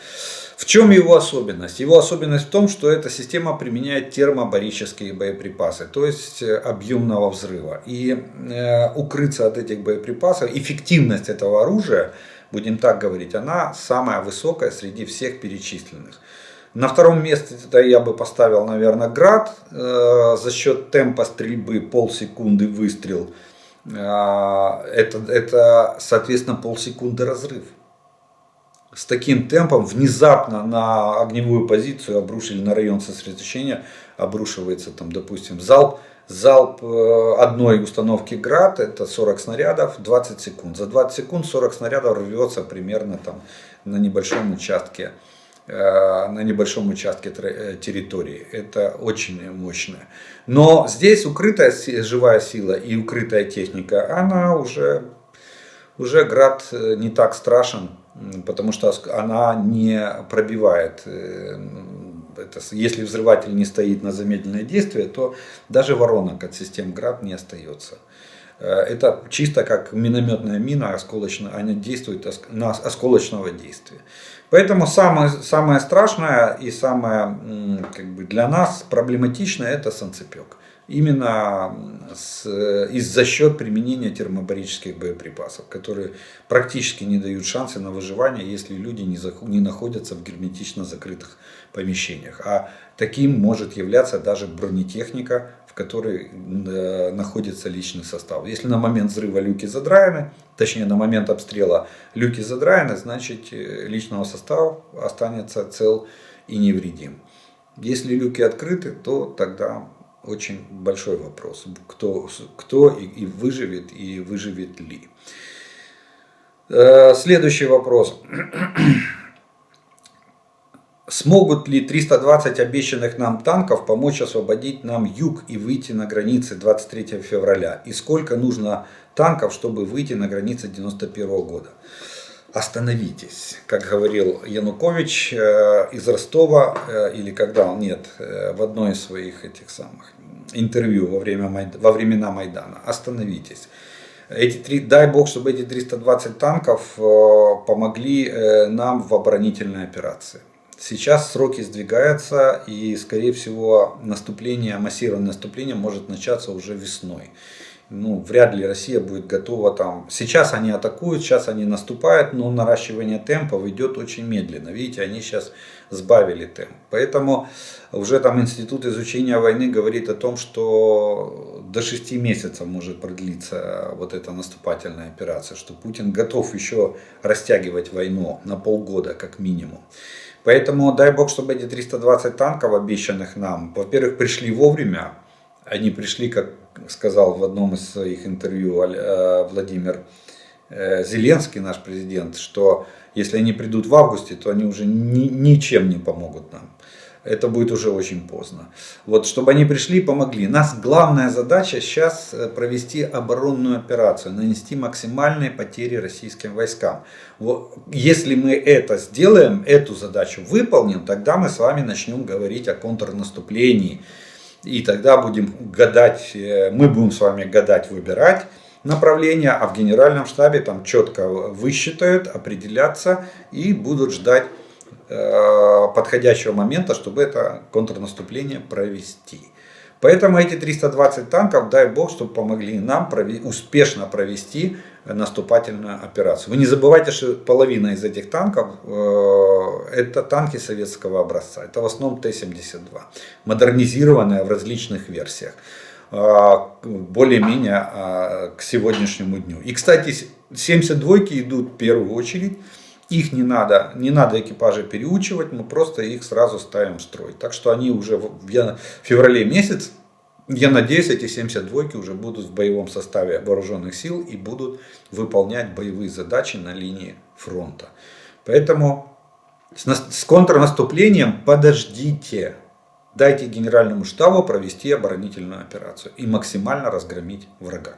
В чем его особенность? Его особенность в том, что эта система применяет термобарические боеприпасы, то есть объемного взрыва. И укрыться от этих боеприпасов, эффективность этого оружия, будем так говорить, она самая высокая среди всех перечисленных. На втором месте я бы поставил, наверное, Град. За счет темпа стрельбы полсекунды выстрел. Это соответственно, полсекунды разрыв. С таким темпом внезапно на огневую позицию обрушили, на район сосредоточения обрушивается, там, допустим, залп одной установки Град, это 40 снарядов, 20 секунд. За 20 секунд 40 снарядов рвется примерно там на небольшом участке территории. Это очень мощно. Но здесь укрытая живая сила и укрытая техника, она уже Град не так страшен, потому что она не пробивает. Если взрыватель не стоит на замедленное действие, то даже воронок от систем Град не остается. Это чисто как минометная мина, она действует на осколочного действия. Поэтому самое страшное и самое для нас проблематичное это Санцепек. Именно за счет применения термобарических боеприпасов, которые практически не дают шанса на выживание, если люди не находятся в герметично закрытых помещениях. А таким может являться даже бронетехника, в которой находится личный состав. Если на момент взрыва люки задраены, точнее на момент обстрела люки задраены, значит личного состава останется цел и невредим. Если люки открыты, то тогда очень большой вопрос, кто и выживет ли. Следующий вопрос. Смогут ли 320 обещанных нам танков помочь освободить нам юг и выйти на границы 23 февраля? И сколько нужно танков, чтобы выйти на границы 91 года? Остановитесь, как говорил Янукович из Ростова, или когда он, в одной из своих интервью во времена Майдана. Остановитесь. Дай бог, чтобы эти 320 танков помогли нам в оборонительной операции. Сейчас сроки сдвигаются, и, скорее всего, массированное наступление может начаться уже весной. Вряд ли Россия будет готова там. Сейчас они атакуют, сейчас они наступают, но наращивание темпов идет очень медленно. Видите, они сейчас сбавили темп. Поэтому уже там Институт изучения войны говорит о том, что до 6 месяцев может продлиться вот эта наступательная операция, что Путин готов еще растягивать войну на полгода как минимум. Поэтому дай бог, чтобы эти 320 танков, обещанных нам, во-первых, пришли вовремя. Они пришли, как сказал в одном из своих интервью Владимир Зеленский, наш президент, что если они придут в августе, то они уже ничем не помогут нам. Это будет уже очень поздно. Вот, чтобы они пришли и помогли. Нас главная задача сейчас провести оборонную операцию, нанести максимальные потери российским войскам. Вот, если мы это сделаем, эту задачу выполним, тогда мы с вами начнем говорить о контрнаступлении. И тогда будем гадать, мы будем с вами гадать, выбирать направление, а в генеральном штабе там четко высчитают, определятся и будут ждать подходящего момента, чтобы это контрнаступление провести. Поэтому эти 320 танков, дай бог, чтобы помогли нам успешно провести наступательную операцию. Вы не забывайте, что половина из этих танков это танки советского образца. Это в основном Т-72, модернизированные в различных версиях, более-менее к сегодняшнему дню. И, кстати, 72-ки идут в первую очередь. Их не надо экипажи переучивать, мы просто их сразу ставим в строй. Так что они уже в феврале месяц, я надеюсь, эти 72-ки уже будут в боевом составе вооруженных сил и будут выполнять боевые задачи на линии фронта. Поэтому с контрнаступлением подождите. Дайте генеральному штабу провести оборонительную операцию і максимально разгромить врага.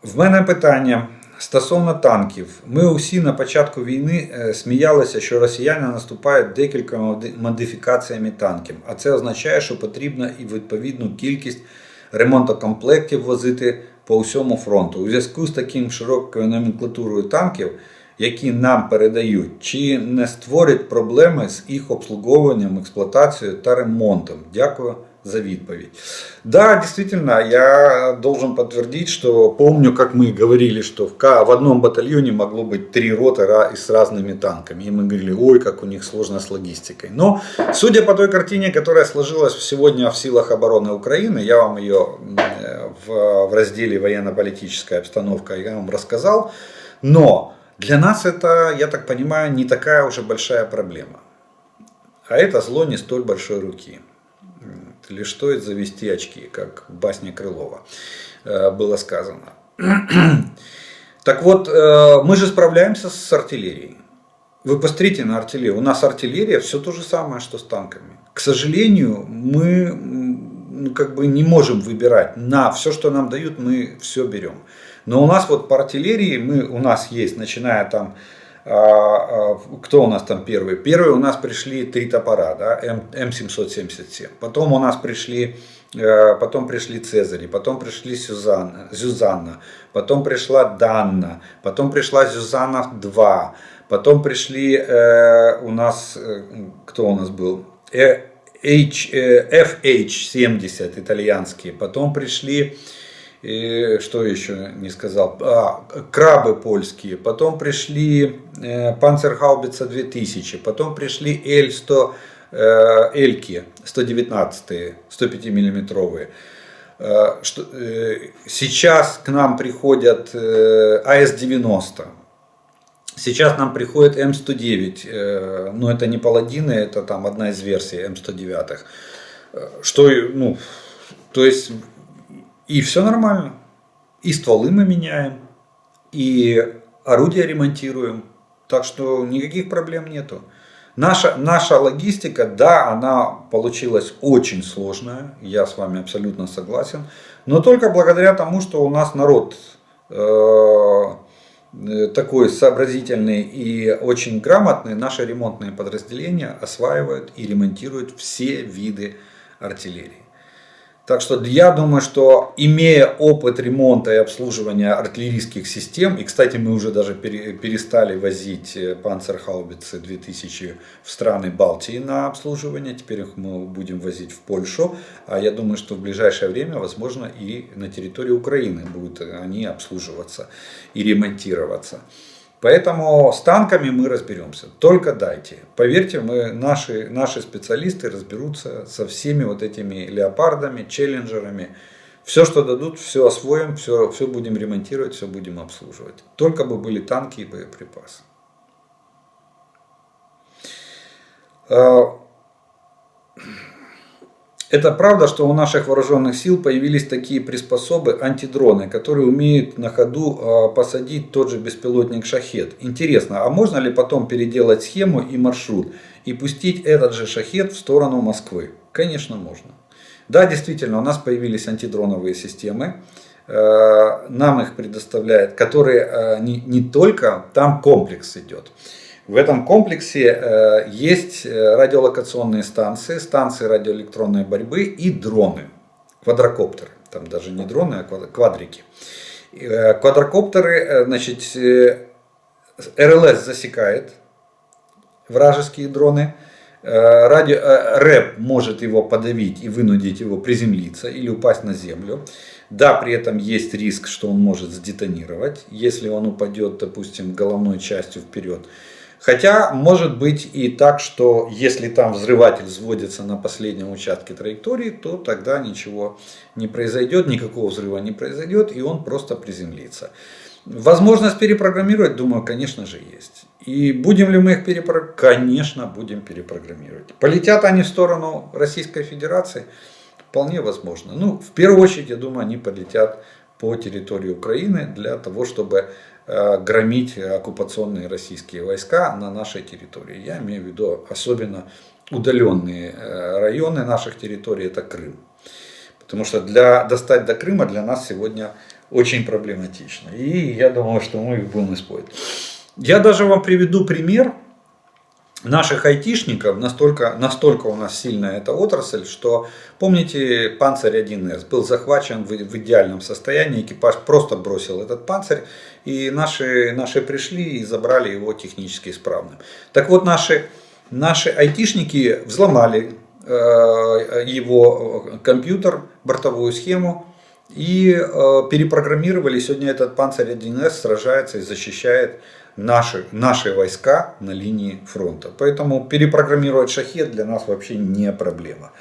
В мене питання стосовно танків. Ми усі на початку війни сміялися, що росіяни наступають декількома модифікаціями танків. А це означає, що потрібно і відповідну кількість ремонтокомплектів возити по всьому фронту. У зв'язку з таким широкою номенклатурою танків, які нам передають, чи не створить проблеми з їх обслуговуванням, експлуатацією та ремонтом? Дякую за відповідь. Да, действительно, я должен подтвердить, что помню, как мы говорили, что в одном батальоне могло быть 3 роты с разными танками. И мы говорили, ой, как у них сложно с логистикой. Но, судя по той картине, которая сложилась сегодня в силах обороны Украины, я вам ее в разделе «Военно-политическая обстановка» я вам рассказал, но для нас это, я так понимаю, не такая уже большая проблема. А это зло не столь большой руки. Лишь стоит завести очки, как в басне Крылова было сказано. Так вот, мы же справляемся с артиллерией. Вы посмотрите на артиллерию. У нас артиллерия все то же самое, что с танками. К сожалению, мы не можем выбирать. На все, что нам дают, мы все берем. Но у нас вот по артиллерии, у нас есть, начиная там, кто у нас там первый? Первые у нас пришли 3 топора, да, М777. Потом у нас пришли Цезари, потом пришли Зюзанна, потом пришла Данна, потом пришла Зюзанна 2, потом пришли у нас, кто у нас был? FH-70 итальянские, потом пришли, что еще не сказал, крабы польские, потом пришли Панцергаубица 2000, потом пришли Л-100, Эльки 119, 105 миллиметровые. Сейчас к нам приходят АС-90. Сейчас нам приходит М109, но это не паладины, это там одна из версий М109. То есть, и все нормально. И стволы мы меняем, и орудия ремонтируем. Так что никаких проблем нету. Наша логистика, да, она получилась очень сложная, я с вами абсолютно согласен. Но только благодаря тому, что у нас народ такой сообразительный и очень грамотный, наши ремонтные подразделения осваивают и ремонтируют все виды артиллерии. Так что я думаю, что имея опыт ремонта и обслуживания артиллерийских систем, и, кстати, мы уже даже перестали возить панцерхаубицы 2000 в страны Балтии на обслуживание, теперь их мы будем возить в Польшу, а я думаю, что в ближайшее время, возможно, и на территории Украины будут они обслуживаться и ремонтироваться. Поэтому с танками мы разберемся. Только дайте. Поверьте, наши специалисты разберутся со всеми вот этими леопардами, челленджерами. Все, что дадут, все освоим, все будем ремонтировать, все будем обслуживать. Только бы были танки и боеприпасы. Это правда, что у наших вооруженных сил появились такие приспособы, антидроны, которые умеют на ходу посадить тот же беспилотник «Шахед». Интересно, а можно ли потом переделать схему и маршрут и пустить этот же «Шахед» в сторону Москвы? Конечно, можно. Да, действительно, у нас появились антидроновые системы. Нам их предоставляют, которые не только, там комплекс идет. В этом комплексе есть радиолокационные станции, станции радиоэлектронной борьбы и дроны, квадрокоптеры. Там даже не дроны, а квадрики. Квадрокоптеры, значит, РЛС засекает вражеские дроны. РЭП может его подавить и вынудить его приземлиться или упасть на землю. Да, при этом есть риск, что он может сдетонировать, если он упадет, допустим, головной частью вперед. Хотя может быть и так, что если там взрыватель взводится на последнем участке траектории, то тогда ничего не произойдет, никакого взрыва не произойдет, и он просто приземлится. Возможность перепрограммировать, думаю, конечно же есть. И будем ли мы их перепрограммировать? Конечно, будем перепрограммировать. Полетят они в сторону Российской Федерации? Вполне возможно. Ну, в первую очередь, я думаю, они полетят по территории Украины для того, чтобы громить оккупационные российские войска на нашей территории. Я имею в виду особенно удаленные районы наших территорий, это Крым. Потому что достать до Крыма для нас сегодня очень проблематично. И я думаю, что мы их будем использовать. Я даже вам приведу пример наших айтишников. Настолько у нас сильная эта отрасль, что, помните, Панцирь 1С был захвачен в идеальном состоянии. Экипаж просто бросил этот панцирь. И наши пришли и забрали его технически исправным. Так вот, наши айтишники взломали его компьютер, бортовую схему и перепрограммировали. Сегодня этот Панцирь 1С сражается и защищает наши войска на линии фронта. Поэтому перепрограммировать «Шахед» для нас вообще не проблема.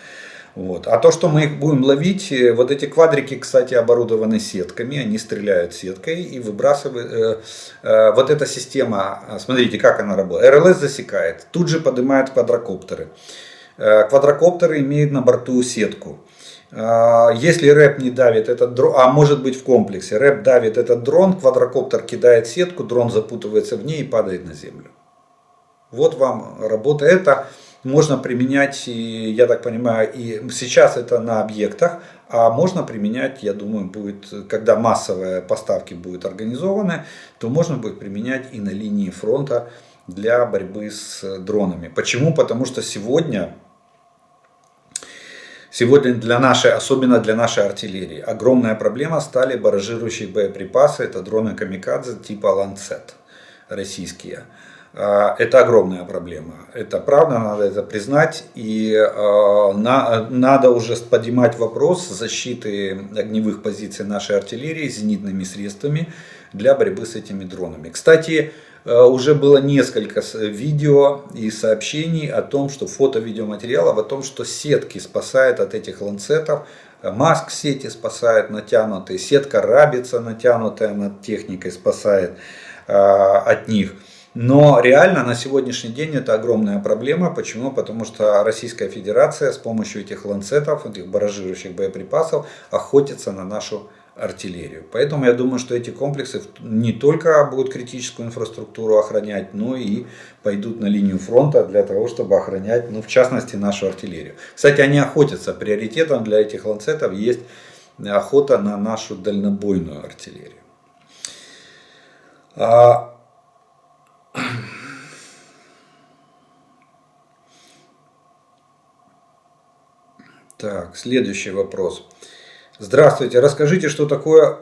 Вот. А то, что мы их будем ловить, вот эти квадрики, кстати, оборудованы сетками, они стреляют сеткой и выбрасывают. Вот эта система, смотрите, как она работает. РЛС засекает, тут же поднимает квадрокоптеры. Квадрокоптеры имеют на борту сетку. Если рэп не давит этот дрон, а может быть в комплексе, рэп давит этот дрон, квадрокоптер кидает сетку, дрон запутывается в ней и падает на землю. Вот вам работа. Это можно применять, я так понимаю, и сейчас это на объектах, а можно применять, я думаю, будет, когда массовые поставки будут организованы, то можно будет применять и на линии фронта для борьбы с дронами. Почему? Потому что сегодня особенно для нашей артиллерии, огромная проблема стали барражирующие боеприпасы. Это дроны камикадзе типа Lancet российские. Это огромная проблема. Это правда, надо это признать. И надо уже поднимать вопрос защиты огневых позиций нашей артиллерии зенитными средствами для борьбы с этими дронами. Кстати, уже было несколько видео и сообщений о том, что фото-видеоматериалов о том, что сетки спасают от этих ланцетов, маск сети спасает натянутые, сетка рабица натянутая над техникой спасает от них. Но реально на сегодняшний день это огромная проблема. Почему? Потому что Российская Федерация с помощью этих ланцетов, этих барражирующих боеприпасов охотится на нашу артиллерию. Поэтому я думаю, что эти комплексы не только будут критическую инфраструктуру охранять, но и пойдут на линию фронта для того, чтобы охранять, в частности, нашу артиллерию. Кстати, они охотятся. Приоритетом для этих ланцетов есть охота на нашу дальнобойную артиллерию. Так, следующий вопрос. Здравствуйте, расскажите, что такое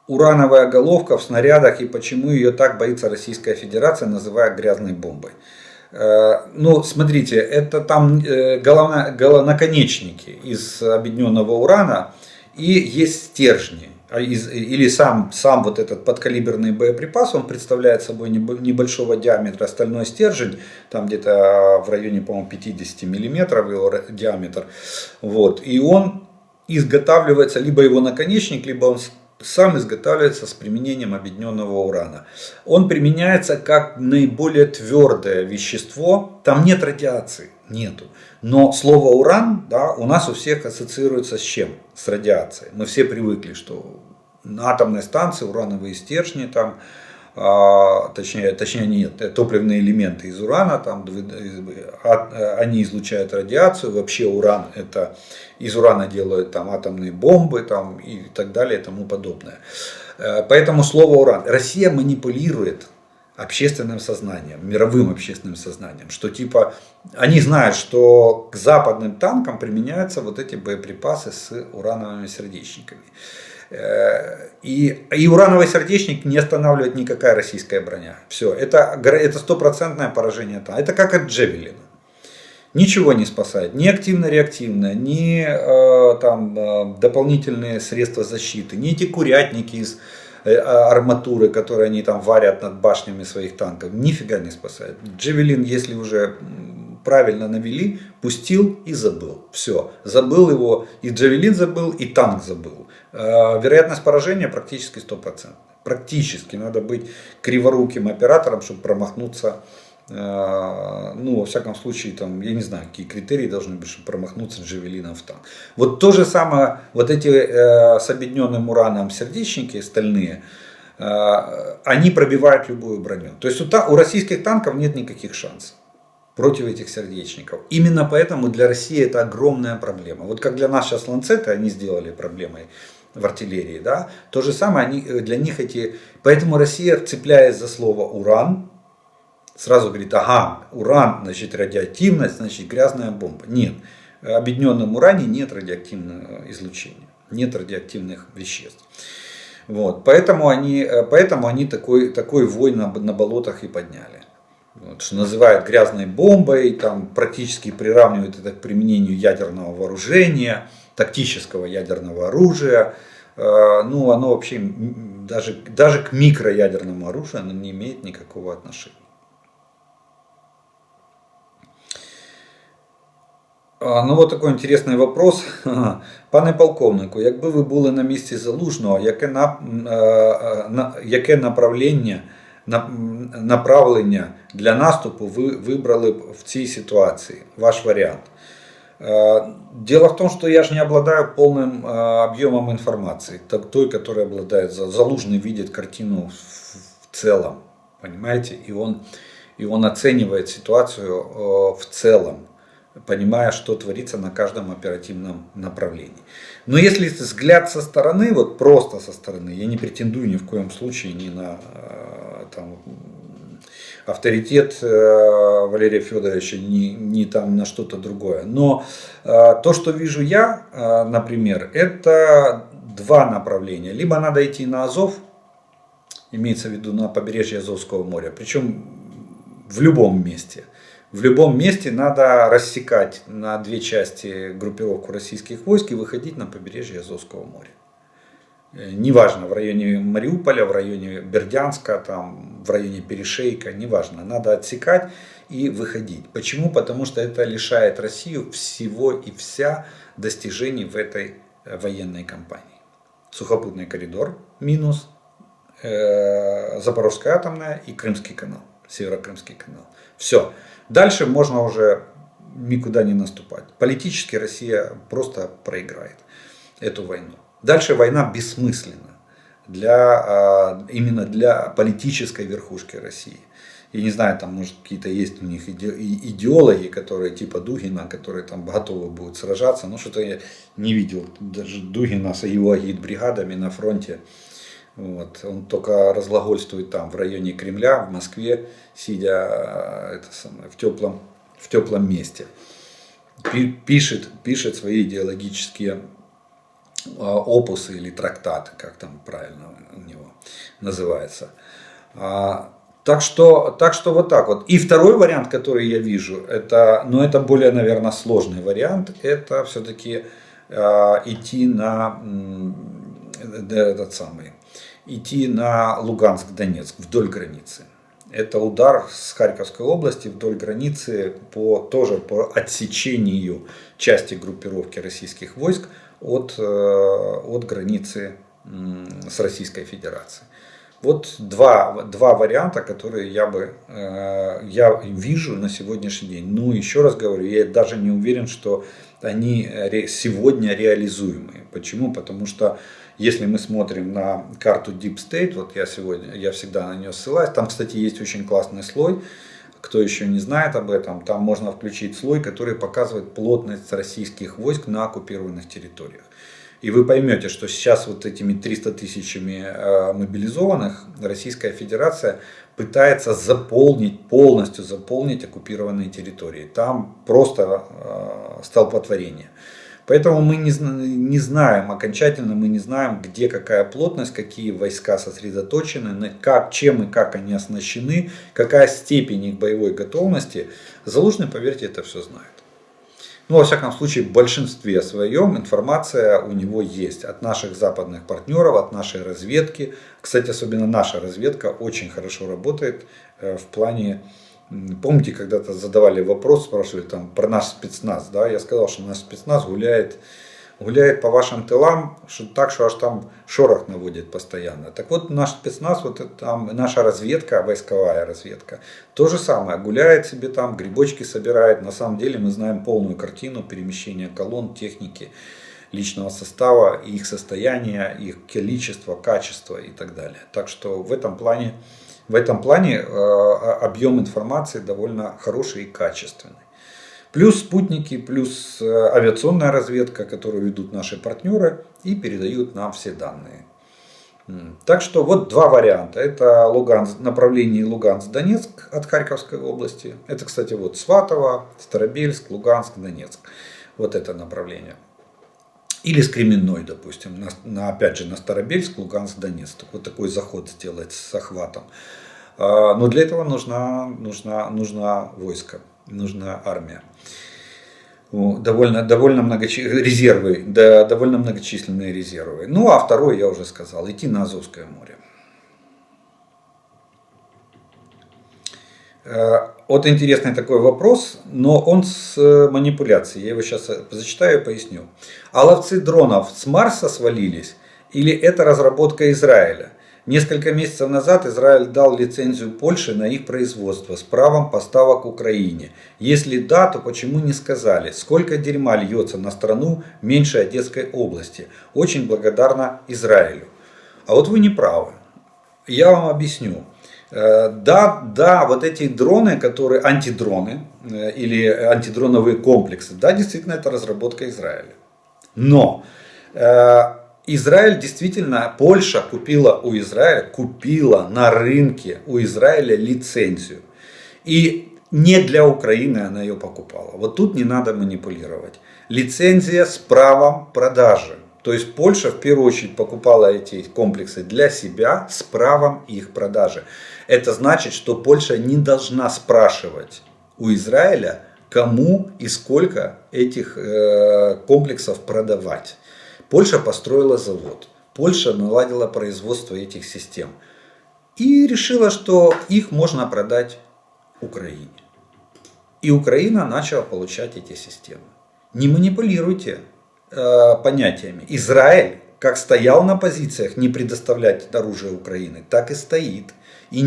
урановая головка в снарядах и почему ее так боится Российская Федерация, называя грязной бомбой. Ну, смотрите, это там наконечники из объединенного урана и есть стержни. Или сам вот этот подкалиберный боеприпас, он представляет собой небольшого диаметра стальной стержень, там где-то в районе, по-моему, 50 миллиметров его диаметр. Вот. И он изготавливается, либо его наконечник, либо он сам изготавливается с применением объединенного урана. Он применяется как наиболее твердое вещество, там нет радиации, нету. Но слово уран, да, у нас у всех ассоциируется с чем? С радиацией. Мы все привыкли, что на атомной станции урановые стержни, там, точнее нет, топливные элементы из урана, там, они излучают радиацию, вообще уран это из урана делают там атомные бомбы там, и так далее и тому подобное. Поэтому слово уран. Россия манипулирует общественным сознанием, мировым общественным сознанием, что типа они знают, что к западным танкам применяются вот эти боеприпасы с урановыми сердечниками. И урановый сердечник не останавливает никакая российская броня. Все, это стопроцентное поражение танка. Это как от Джевелина. Ничего не спасает, ни активно-реактивно, ни дополнительные средства защиты, ни эти курятники из арматуры, которые они там варят над башнями своих танков, нифига не спасает. Джевелин, если уже правильно навели, пустил и забыл. Все, забыл его, и Джевелин забыл, и танк забыл. Вероятность поражения практически 100%. Практически надо быть криворуким оператором, чтобы промахнуться. Ну, во всяком случае, там, я не знаю, какие критерии должны быть, чтобы промахнуться Джавелином в танк. Вот то же самое, вот эти с объединенным ураном сердечники стальные, они пробивают любую броню. То есть у российских танков нет никаких шансов против этих сердечников. Именно поэтому для России это огромная проблема. Вот как для нас сейчас ланцеты они сделали проблемой в артиллерии, да, то же самое для них эти... Поэтому Россия, цепляясь за слово уран, сразу говорит, ага, уран, значит радиоактивность, значит грязная бомба. Нет, в объединенном уране нет радиоактивного излучения, нет радиоактивных веществ. Вот, поэтому они такой вой на болотах и подняли. Вот, что называют грязной бомбой, там практически приравнивают это к применению ядерного вооружения, тактического ядерного оружия. Ну, оно вообще даже к микроядерному оружию оно не имеет никакого отношения. Ну, от такий інтересний вопрос. Пане полковнику, якби ви були на місці Залужного, яке направлення для наступу ви вибрали б в цій ситуації? Ваш варіант. Дело в том, что я же не обладаю полным объемом информации, той, которой обладает Залужный, видит картину в целом, понимаете, и он оценивает ситуацию в целом, понимая, что творится на каждом оперативном направлении. Но если взгляд со стороны, вот просто со стороны, я не претендую ни в коем случае ни на там, авторитет Валерия Федоровича, ни там на что-то другое. Но то, что вижу я, например, это два направления. Либо надо идти на Азов, имеется в виду на побережье Азовского моря, причем в любом месте. В любом месте надо рассекать на две части группировку российских войск и выходить на побережье Азовского моря. Неважно, в районе Мариуполя, в районе Бердянска, там, в районе Перешейка, неважно. Надо отсекать и выходить. Почему? Потому что это лишает Россию всего и вся достижений в этой военной кампании. Сухопутный коридор минус, Запорожская атомная и Крымский канал, Северо-Крымский канал. Все. Дальше можно уже никуда не наступать. Политически Россия просто проиграет эту войну. Дальше война бессмысленна именно для политической верхушки России. Я не знаю, там может какие-то есть у них идеологи, которые типа Дугина, которые там готовы будут сражаться. Но что-то я не видел даже Дугина с его агитбригадами на фронте. Вот. Он только разглагольствует там в районе Кремля, в Москве, сидя в теплом месте. пишет свои идеологические опусы или трактаты, как там правильно у него называется. Так что вот так вот. И второй вариант, который я вижу, это более, наверное, сложный вариант, это все-таки идти идти на Луганск-Донецк вдоль границы. Это удар с Харьковской области вдоль границы тоже по отсечению части группировки российских войск от границы с Российской Федерацией. Вот два варианта, которые я вижу на сегодняшний день. Ну, еще раз говорю, я даже не уверен, что они сегодня реализуемые. Почему? Потому что если мы смотрим на карту Deep State, вот я всегда на нее ссылаюсь, там, кстати, есть очень классный слой. Кто еще не знает об этом, там можно включить слой, который показывает плотность российских войск на оккупированных территориях. И вы поймете, что сейчас вот этими 300 тысячами мобилизованных Российская Федерация пытается полностью заполнить оккупированные территории. Там просто столпотворение. Поэтому мы не знаем, окончательно мы не знаем, где какая плотность, какие войска сосредоточены, чем и как они оснащены, какая степень их боевой готовности. Залужный, поверьте, это все знает. Ну, во всяком случае, в большинстве своем информация у него есть от наших западных партнеров, от нашей разведки. Кстати, особенно наша разведка очень хорошо работает в плане... Помните, когда-то задавали вопрос, спрашивали там про наш спецназ, да? Я сказал, что наш спецназ гуляет по вашим тылам, что аж там шорох наводит постоянно. Так вот, наш спецназ, вот там наша разведка, войсковая разведка, то же самое, гуляет себе там, грибочки собирает. На самом деле мы знаем полную картину перемещения колонн, техники, личного состава, их состояния, их количество, качество и так далее. Так что в этом плане объем информации довольно хороший и качественный. Плюс спутники, плюс авиационная разведка, которую ведут наши партнеры и передают нам все данные. Так что вот два варианта. Это направление Луганск-Донецк от Харьковской области. Это, кстати, вот Сватово, Старобельск, Луганск, Донецк. Вот это направление. Или с Кременной, допустим, опять же на Старобельск, Луганск, Донецк. Вот такой заход сделать с охватом. Но для этого нужна войско, нужна армия. Довольно многочисленные резервы. Ну а второй, я уже сказал, идти на Азовское море. Вот интересный такой вопрос, но он с манипуляцией. Я его сейчас зачитаю и поясню. А ловцы дронов с Марса свалились или это разработка Израиля? Несколько месяцев назад Израиль дал лицензию Польше на их производство с правом поставок Украине. Если да, то почему не сказали, сколько дерьма льется на страну меньше Одесской области? Очень благодарна Израилю. А вот вы не правы. Я вам объясню. Да, вот эти дроны, которые антидроны или антидроновые комплексы, да, действительно это разработка Израиля. Но Израиль действительно, Польша купила на рынке у Израиля лицензию. И не для Украины она ее покупала. Вот тут не надо манипулировать. Лицензия с правом продажи. То есть Польша в первую очередь покупала эти комплексы для себя с правом их продажи. Это значит, что Польша не должна спрашивать у Израиля, кому и сколько этих комплексов продавать. Польша построила завод. Польша наладила производство этих систем. И решила, что их можно продать Украине. И Украина начала получать эти системы. Не манипулируйте понятиями. Израиль, как стоял на позициях не предоставлять оружие Украины, так и стоит. И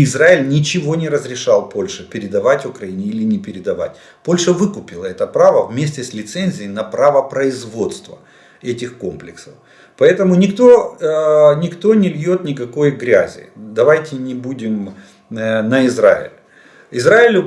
Израиль ничего не разрешал Польше передавать Украине или не передавать. Польша выкупила это право вместе с лицензией на право производства этих комплексов. Поэтому никто не льет никакой грязи. Давайте не будем на Израиль. Израилю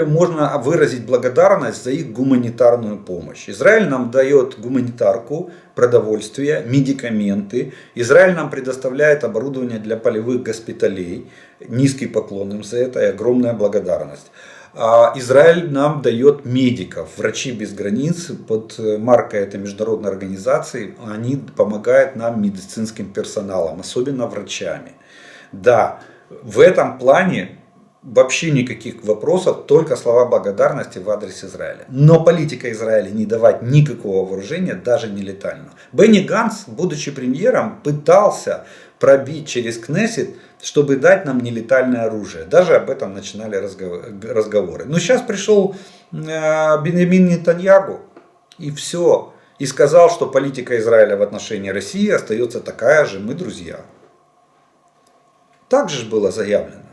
можно выразить благодарность за их гуманитарную помощь. Израиль нам дает гуманитарку, продовольствие, медикаменты. Израиль нам предоставляет оборудование для полевых госпиталей. Низкий поклон им за это и огромная благодарность. Израиль нам дает медиков, врачи без границ, под маркой этой международной организации, они помогают нам медицинским персоналом, особенно врачами. Да, в этом плане вообще никаких вопросов, только слова благодарности в адрес Израиля. Но политика Израиля не давать никакого вооружения, даже не летального. Бенни Ганц, будучи премьером, пытался пробить через Кнессет, чтобы дать нам нелетальное оружие. Даже об этом начинали разговоры. Но сейчас пришел Беньямин Нетаньяху и все. И сказал, что политика Израиля в отношении России остается такая же, мы друзья. Так же было заявлено.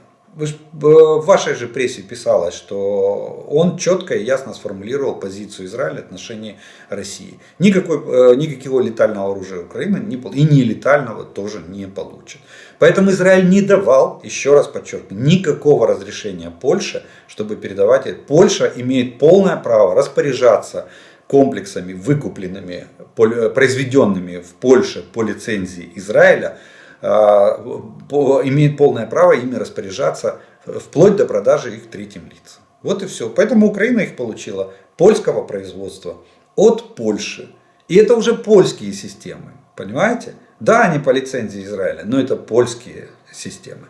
В вашей же прессе писалось, что он четко и ясно сформулировал позицию Израиля в отношении России. Никакого летального оружия Украина и нелетального тоже не получит. Поэтому Израиль не давал, еще раз подчеркну, никакого разрешения Польше, чтобы передавать это. Польша имеет полное право распоряжаться комплексами, выкупленными, произведенными в Польше по лицензии Израиля, имеет полное право ими распоряжаться вплоть до продажи их третьим лицам. Вот и все. Поэтому Украина их получила польского производства от Польши. И это уже польские системы. Понимаете? Да, они по лицензии Израиля, но это польские системы.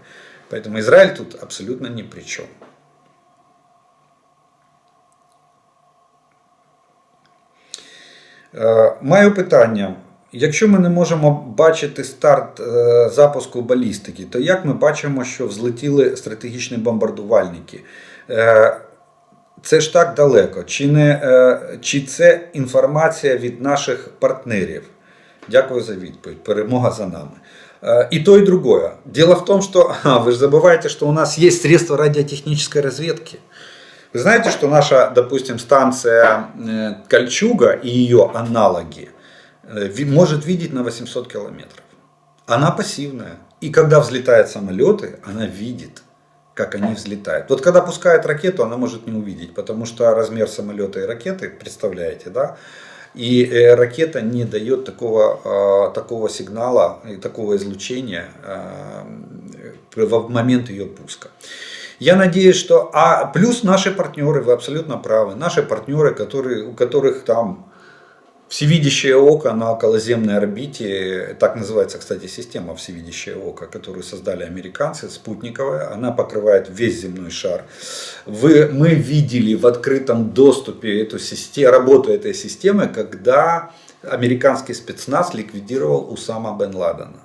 Поэтому Израиль тут абсолютно ни при чем. Моє питання. Якщо ми не можемо бачити старт запуску балістики, то як ми бачимо, що взлетіли стратегічні бомбардувальники? Це ж так далеко. Чи це інформація від наших партнерів? Дякую за відповідь. Перемога за нами. И то, и другое. Дело в том, что вы же забываете, что у нас есть средства радиотехнической разведки. Вы знаете, что наша, допустим, станция Кольчуга и ее аналоги может видеть на 800 километров. Она пассивная. И когда взлетают самолеты, она видит, как они взлетают. Вот когда пускает ракету, она может не увидеть, потому что размер самолета и ракеты, представляете, да? И ракета не дает такого сигнала, такого излучения в момент ее пуска. Я надеюсь, что... плюс наши партнеры, вы абсолютно правы, наши партнеры, у которых там всевидящее око на околоземной орбите, так называется, кстати, система всевидящее око, которую создали американцы, спутниковая, она покрывает весь земной шар. Мы видели в открытом доступе работу этой системы, когда американский спецназ ликвидировал Усама бен Ладена.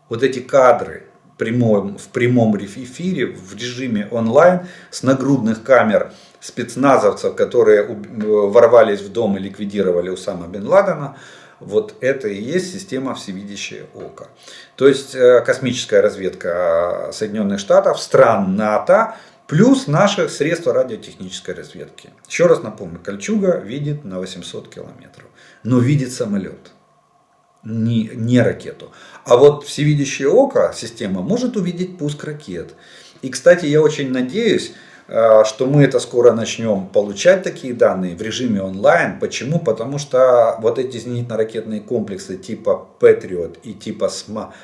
Вот эти кадры в прямом эфире, в режиме онлайн, с нагрудных камер спецназовцев, которые ворвались в дом и ликвидировали Усама бен Ладена, вот это и есть система всевидящее око. То есть космическая разведка Соединенных Штатов, стран НАТО, плюс наши средства радиотехнической разведки. Еще раз напомню, Кольчуга видит на 800 километров, но видит самолет, не ракету. А вот всевидящее око система может увидеть пуск ракет. И, кстати, я очень надеюсь, что мы это скоро начнем получать такие данные в режиме онлайн. Почему? Потому что вот эти зенитно-ракетные комплексы типа Patriot и типа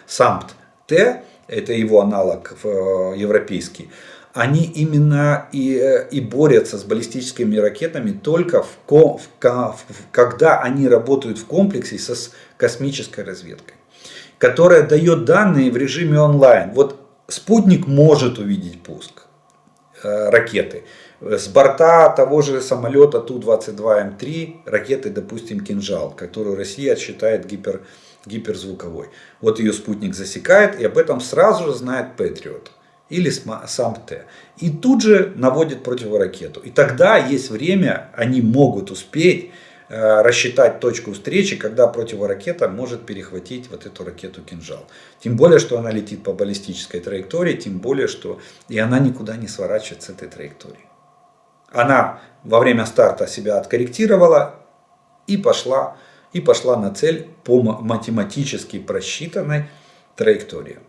SAMP-T, это его аналог европейский, они именно и борются с баллистическими ракетами только когда они работают в комплексе с космической разведкой, которая дает данные в режиме онлайн. Вот спутник может увидеть пуск ракеты. С борта того же самолета Ту-22М3 ракеты, допустим, «Кинжал», которую Россия считает гиперзвуковой. Вот ее спутник засекает, и об этом сразу же знает Patriot или SAMP-T. И тут же наводит противоракету. И тогда есть время, они могут успеть рассчитать точку встречи, когда противоракета может перехватить вот эту ракету «Кинжал». Тем более, что она летит по баллистической траектории, тем более, что и она никуда не сворачивает с этой траектории. Она во время старта себя откорректировала и пошла на цель по математически просчитанной траектории,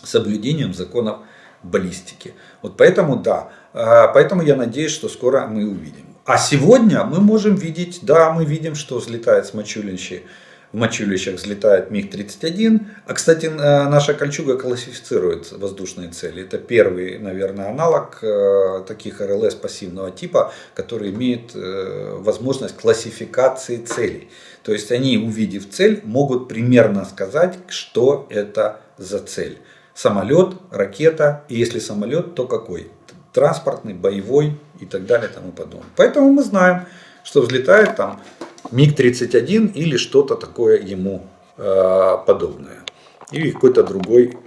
с соблюдением законов баллистики. Вот поэтому, да, поэтому я надеюсь, что скоро мы увидим. А сегодня мы можем видеть, да, мы видим, что взлетает с Мачулинщи в мочилищах взлетает МиГ-31. А, кстати, наша «Кольчуга» классифицирует воздушные цели. Это первый, наверное, аналог таких РЛС пассивного типа, который имеет возможность классификации целей. То есть они, увидев цель, могут примерно сказать, что это за цель. Самолет, ракета, и если самолет, то какой? Транспортный, боевой и так далее и тому подобное. Поэтому мы знаем, что взлетает там МиГ-31 или что-то такое ему подобное. Или какой-то другой,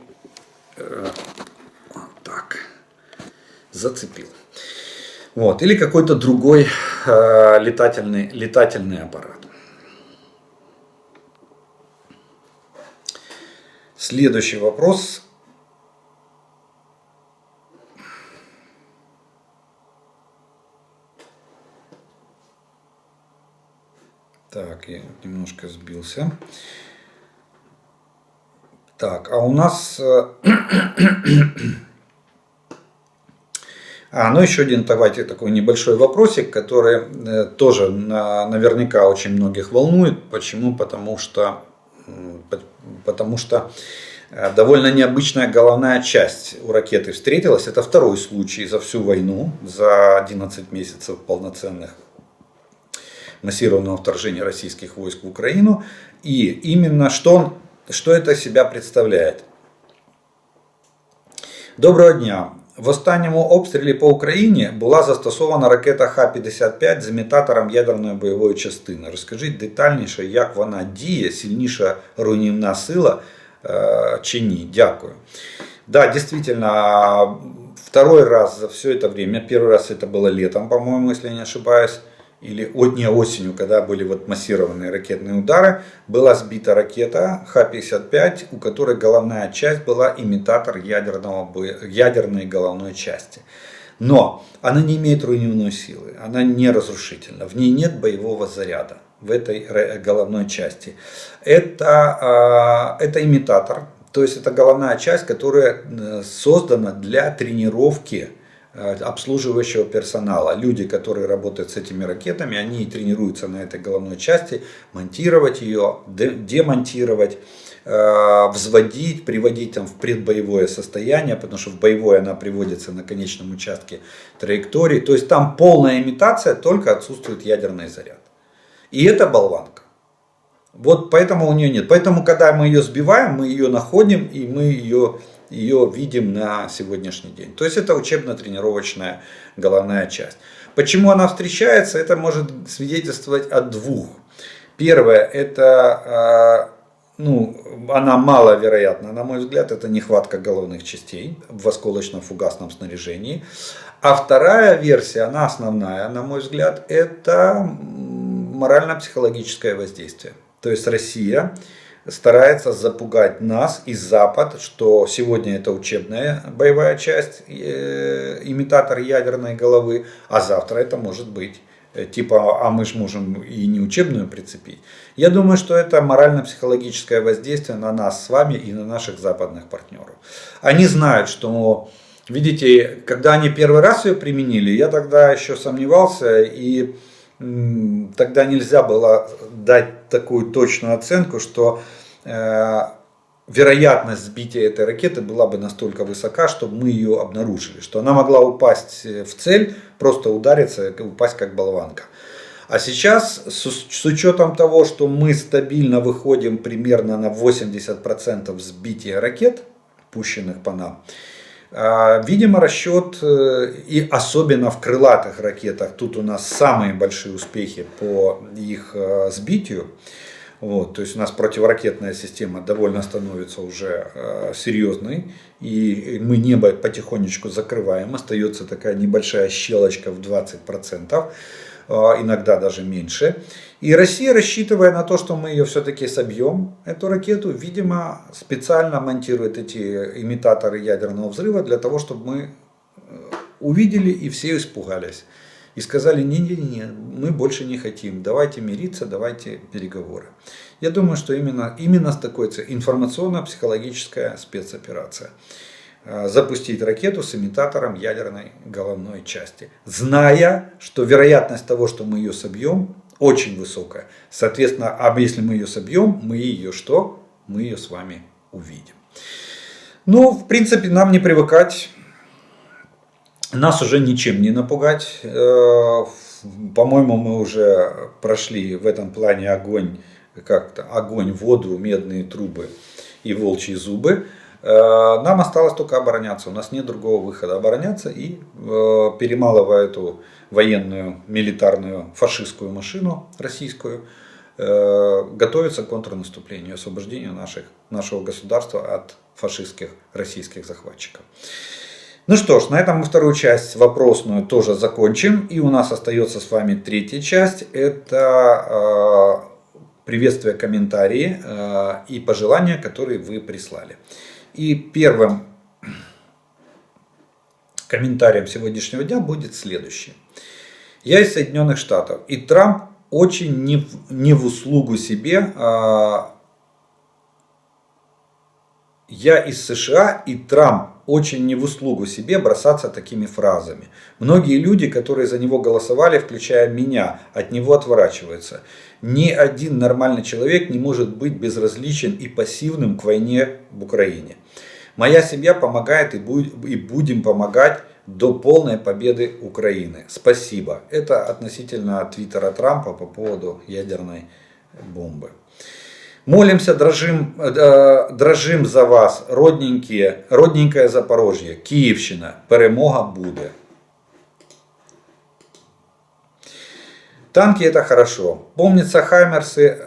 так, зацепил. Вот, или какой-то другой летательный аппарат. Следующий вопрос. Так, я немножко сбился. Так, а у нас... ну еще один, давайте, такой небольшой вопросик, который тоже наверняка очень многих волнует. Почему? Потому что довольно необычная головная часть у ракеты встретилась. Это второй случай за всю войну, за 11 месяцев полноценных массированного вторжения российских войск в Украину. И именно что это из себя представляет. Доброго дня. В останньому обстрілі по Україні була застосована ракета Х-55 з імітатором ядерної бойової частини. Розкажіть детальніше, як вона діє, сильніша руйнівна сила чи ні? Дякую. Да, действительно, второй раз за все это время, первый раз это было летом, по-моему, если я не ошибаюсь, или осенью, когда были вот массированные ракетные удары, была сбита ракета Х-55, у которой головная часть была имитатор ядерной головной части. Но она не имеет руйнивной силы, она не разрушительна, в ней нет боевого заряда в этой головной части. Это имитатор, то есть это головная часть, которая создана для тренировки обслуживающего персонала. Люди, которые работают с этими ракетами, они тренируются на этой головной части, монтировать ее, демонтировать, взводить, приводить там в предбоевое состояние, потому что в боевое она приводится на конечном участке траектории. То есть там полная имитация, только отсутствует ядерный заряд. И это болванка. Вот поэтому у нее нет. Поэтому, когда мы ее сбиваем, мы ее находим и мы ее видим на сегодняшний день. То есть это учебно-тренировочная головная часть. Почему она встречается? Это может свидетельствовать о двух. Первое, это, она маловероятна, на мой взгляд, это нехватка головных частей в осколочно-фугасном снаряжении. А вторая версия, она основная, на мой взгляд, это морально-психологическое воздействие. То есть Россия старается запугать нас и Запад, что сегодня это учебная боевая часть, имитатор ядерной головы, а завтра это может быть типа, а мы же можем и не учебную прицепить. Я думаю, что это морально-психологическое воздействие на нас с вами и на наших западных партнеров. Они знают, что, видите, когда они первый раз ее применили, я тогда еще сомневался, и тогда нельзя было дать такую точную оценку, что вероятность сбития этой ракеты была бы настолько высока, чтобы мы ее обнаружили, что она могла упасть в цель, просто удариться, упасть как болванка. А сейчас, с учетом того, что мы стабильно выходим примерно на 80% сбития ракет, пущенных по нам, видимо, расчет, и особенно в крылатых ракетах, тут у нас самые большие успехи по их сбитию. Вот, то есть у нас противоракетная система довольно становится уже серьезной, и мы небо потихонечку закрываем, остается такая небольшая щелочка в 20%, иногда даже меньше. И Россия, рассчитывая на то, что мы ее все-таки собьем, эту ракету, видимо, специально монтирует эти имитаторы ядерного взрыва для того, чтобы мы увидели и все испугались. И сказали, не, мы больше не хотим, давайте мириться, давайте переговоры. Я думаю, что именно с такой целью, информационно-психологическая спецоперация. Запустить ракету с имитатором ядерной головной части. Зная, что вероятность того, что мы ее собьем, Очень высокая. Соответственно, а если мы ее собьем, мы ее что? Мы ее с вами увидим. Ну, в принципе, нам не привыкать. Нас уже ничем не напугать. По-моему, мы уже прошли в этом плане огонь, как-то огонь, воду, медные трубы и волчьи зубы. Нам осталось только обороняться. У нас нет другого выхода. Обороняться и, перемалывая эту военную, милитарную, фашистскую машину российскую, готовиться к контрнаступлению, освобождению нашего государства от фашистских российских захватчиков. Ну что ж, на этом мы вторую часть вопросную тоже закончим. И у нас остается с вами третья часть. Это приветствия, комментарии и пожелания, которые вы прислали. И первым комментарием сегодняшнего дня будет следующее. Я из Соединенных Штатов. И Трамп очень не в услугу себе. Я из США, и Трамп очень не в услугу себе бросаться такими фразами. Многие люди, которые за него голосовали, включая меня, от него отворачиваются. Ни один нормальный человек не может быть безразличен и пассивным к войне в Украине. Моя семья помогает и будем помогать до полной победы Украины. Спасибо. Это относительно твиттера Трампа по поводу ядерной бомбы. Молимся, дрожим за вас, родненькое Запорожье, Київщина, перемога буде. Танки это хорошо. Помнится, Хаймерсы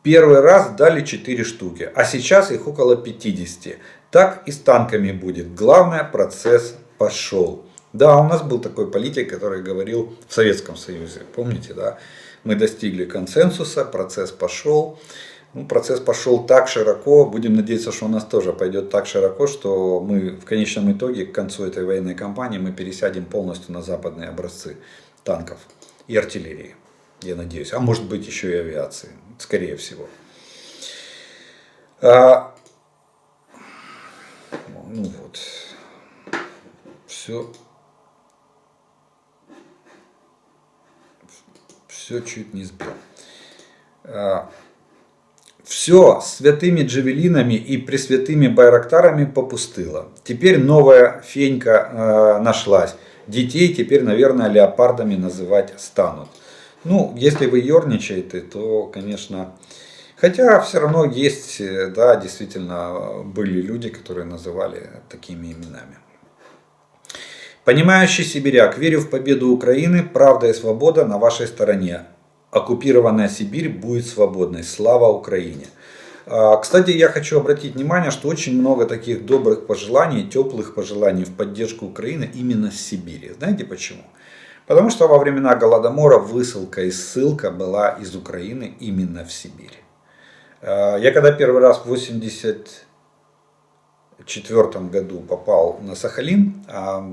первый раз дали 4 штуки, а сейчас их около 50. Так и с танками будет. Главное, процесс пошел. Да, у нас был такой политик, который говорил в Советском Союзе, помните, да? Мы достигли консенсуса, процесс пошел. Ну, процесс пошел так широко, будем надеяться, что у нас тоже пойдет так широко, что мы в конечном итоге к концу этой военной кампании мы пересядем полностью на западные образцы танков и артиллерии, я надеюсь. А может быть еще и авиации, скорее всего. Ну вот, все чуть не сбил. Все святыми джавелинами и пресвятыми байрактарами попустыло. Теперь новая фенька нашлась. Детей теперь, наверное, леопардами называть станут. Ну, если вы ерничаете, то, конечно... Хотя все равно есть, да, действительно, были люди, которые называли такими именами. Понимающий сибиряк, верю в победу Украины, правда и свобода на вашей стороне. Оккупированная Сибирь будет свободной. Слава Украине. Кстати, я хочу обратить внимание, что очень много таких добрых пожеланий, теплых пожеланий в поддержку Украины именно с Сибири. Знаете почему? Потому что во времена Голодомора высылка и ссылка была из Украины именно в Сибирь. Я когда первый раз в 1984 году попал на Сахалин,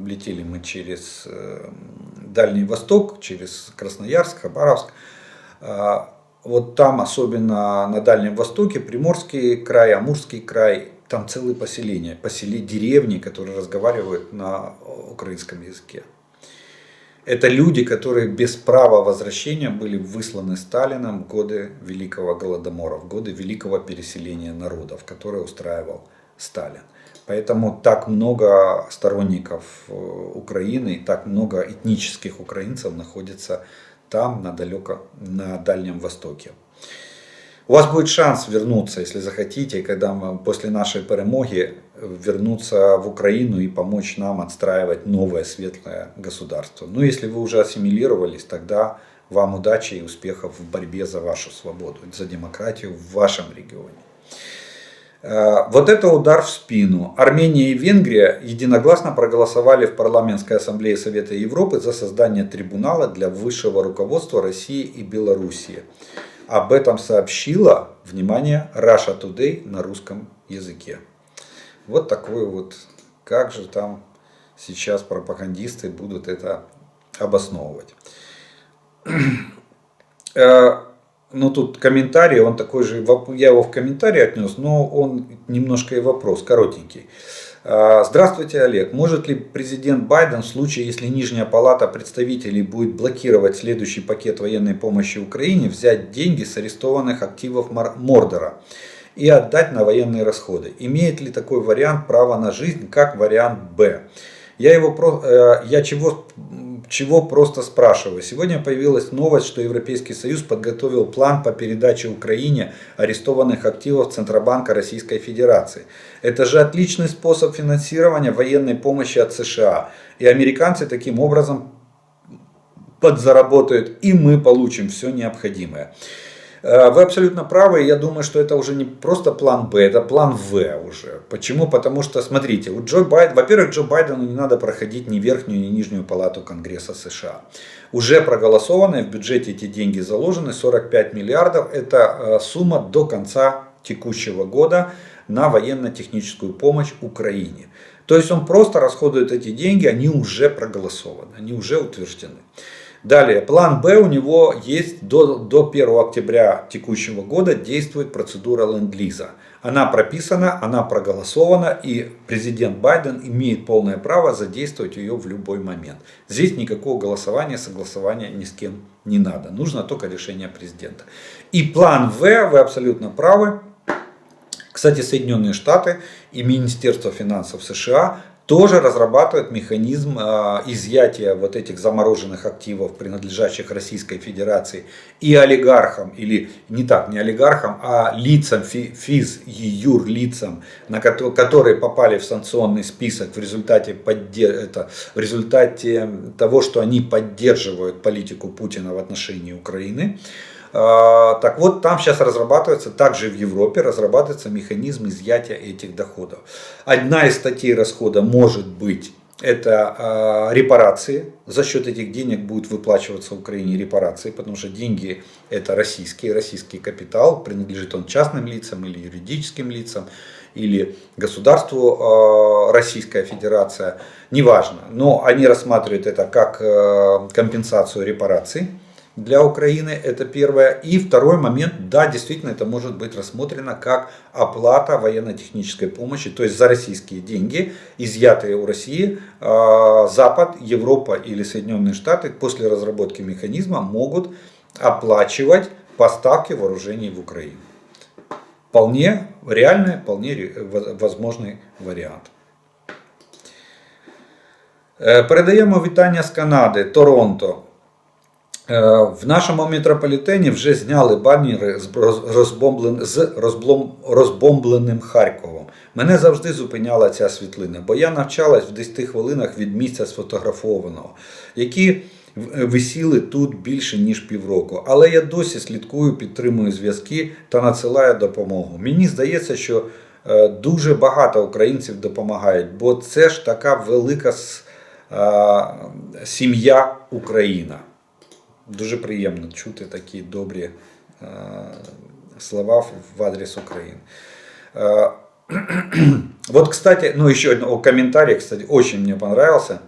летели мы через Дальний Восток, через Красноярск, Хабаровск. Вот там, особенно на Дальнем Востоке, Приморский край, Амурский край, там целые поселения, деревни, которые разговаривают на украинском языке. Это люди, которые без права возвращения были высланы Сталином в годы Великого Голодомора, в годы великого переселения народов, которое устраивал Сталин. Поэтому так много сторонников Украины, так много этнических украинцев находится там, на Дальнем Востоке. У вас будет шанс вернуться, если захотите, когда мы после нашей перемоги вернуться в Украину и помочь нам отстраивать новое светлое государство. Но если вы уже ассимилировались, тогда вам удачи и успехов в борьбе за вашу свободу, за демократию в вашем регионе. Вот это удар в спину. Армения и Венгрия единогласно проголосовали в Парламентской ассамблее Совета Европы за создание трибунала для высшего руководства России и Белоруссии. Об этом сообщила, внимание, Russia Today на русском языке. Вот такой вот, как же там сейчас пропагандисты будут это обосновывать. ну тут комментарий, он такой же, я его в комментарии отнес, но он немножко и вопрос, коротенький. Здравствуйте, Олег. Может ли президент Байден в случае, если Нижняя палата представителей будет блокировать следующий пакет военной помощи Украине, взять деньги с арестованных активов Мордора и отдать на военные расходы? Имеет ли такой вариант право на жизнь, как вариант Б? Я чего просто спрашиваю. Сегодня появилась новость, что Европейский Союз подготовил план по передаче Украине арестованных активов Центробанка Российской Федерации. Это же отличный способ финансирования военной помощи от США. И американцы таким образом подзаработают, и мы получим все необходимое. Вы абсолютно правы, я думаю, что это уже не просто план Б, это план В уже. Почему? Потому что, смотрите, во-первых, Джо Байдену не надо проходить ни верхнюю, ни нижнюю палату Конгресса США. Уже проголосованы, в бюджете эти деньги заложены, 45 миллиардов, это сумма до конца текущего года на военно-техническую помощь Украине. То есть он просто расходует эти деньги, они уже проголосованы, они уже утверждены. Далее, план Б у него есть до 1 октября текущего года действует процедура ленд-лиза. Она прописана, она проголосована, и президент Байден имеет полное право задействовать ее в любой момент. Здесь никакого голосования, согласования ни с кем не надо. Нужно только решение президента. И план В, вы абсолютно правы. Кстати, Соединенные Штаты и Министерство финансов США тоже разрабатывают механизм изъятия вот этих замороженных активов, принадлежащих Российской Федерации, и олигархам, или не олигархам, а лицам, физ и юрлицам, которые попали в санкционный список в результате того, что они поддерживают политику Путина в отношении Украины. Так вот, там сейчас разрабатывается, также в Европе разрабатывается механизм изъятия этих доходов. Одна из статей расхода может быть это репарации. За счет этих денег будут выплачиваться Украине репарации, потому что деньги это российский капитал, принадлежит он частным лицам или юридическим лицам, или государству Российская Федерация, неважно. Но они рассматривают это как компенсацию репараций для Украины, это первое. И второй момент, да, действительно, это может быть рассмотрено как оплата военно-технической помощи, то есть за российские деньги, изъятые у России, Запад, Европа или Соединенные Штаты после разработки механизма могут оплачивать поставки вооружений в Украину. Вполне реальный, вполне возможный варіант. Передаємо вітання з Канади, Торонто. В нашому метрополітені вже зняли банери з розбомбленим Харковом. Мене завжди зупиняла ця світлина, бо я навчалась в 10 хвилинах від місця сфотографованого, які висіли тут більше ніж півроку. Але я досі слідкую, підтримую зв'язки та надсилаю допомогу. Мені здається, що дуже багато українців допомагають, бо це ж така велика сім'я Україна. Дуже приємно чути такі добрі слова в адрес Украины. Вот, кстати, еще один комментарий, кстати, очень мне понравился.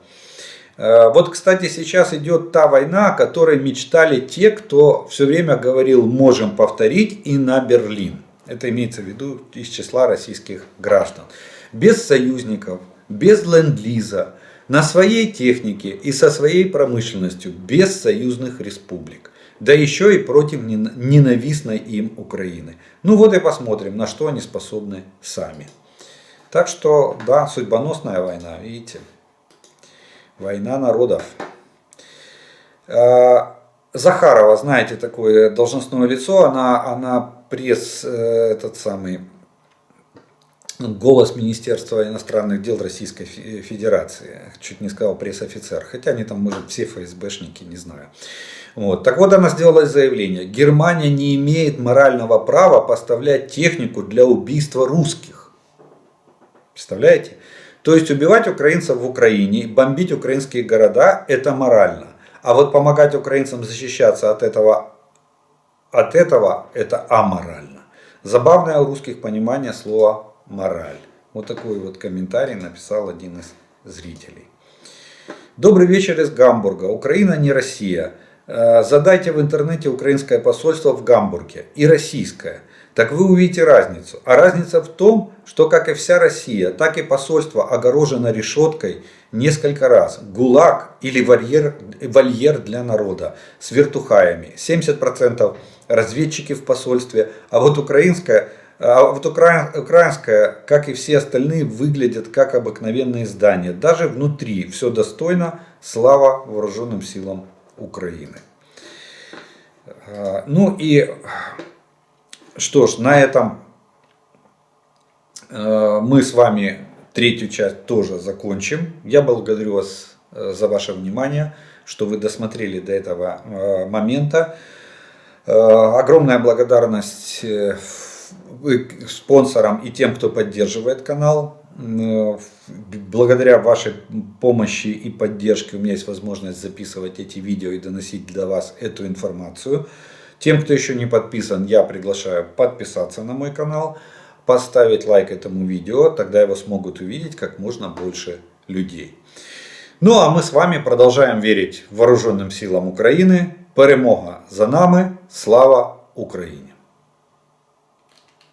Вот, кстати, сейчас идет та война, о которой мечтали те, кто все время говорил «можем повторить» и «на Берлин». Это имеется в виду из числа российских граждан. Без союзников, без ленд-лиза, на своей технике и со своей промышленностью, без союзных республик. Да еще и против ненавистной им Украины. Ну вот и посмотрим, на что они способны сами. Так что, да, судьбоносная война, видите. Война народов. Захарова, знаете, такое должностное лицо, она голос Министерства иностранных дел Российской Федерации. Чуть не сказал пресс-офицер. Хотя они там, может, все ФСБшники, не знаю. Вот. Так вот, она сделала заявление. Германия не имеет морального права поставлять технику для убийства русских. Представляете? То есть убивать украинцев в Украине, бомбить украинские города, это морально. А вот помогать украинцам защищаться от этого это аморально. Забавное у русских понимание слова мораль. Вот такой вот комментарий написал один из зрителей. Добрый вечер из Гамбурга. Украина не Россия. Задайте в интернете украинское посольство в Гамбурге и российское. Так вы увидите разницу. А разница в том, что как и вся Россия, так и посольство огорожено решеткой несколько раз. ГУЛАГ или вольер для народа с вертухаями. 70% разведчики в посольстве. А вот украинская, как и все остальные, выглядят как обыкновенные здания. Даже внутри все достойно. Слава вооруженным силам Украины. Ну и что ж, на этом мы с вами третью часть тоже закончим. Я благодарю вас за ваше внимание, что вы досмотрели до этого момента. Огромная благодарность спонсорам и тем, кто поддерживает канал. Благодаря вашей помощи и поддержке у меня есть возможность записывать эти видео и доносить для вас эту информацию. Тем, кто еще не подписан, я приглашаю подписаться на мой канал, поставить лайк этому видео, тогда его смогут увидеть как можно больше людей. Ну а мы с вами продолжаем верить вооруженным силам України. Перемога за нами. Слава Україні!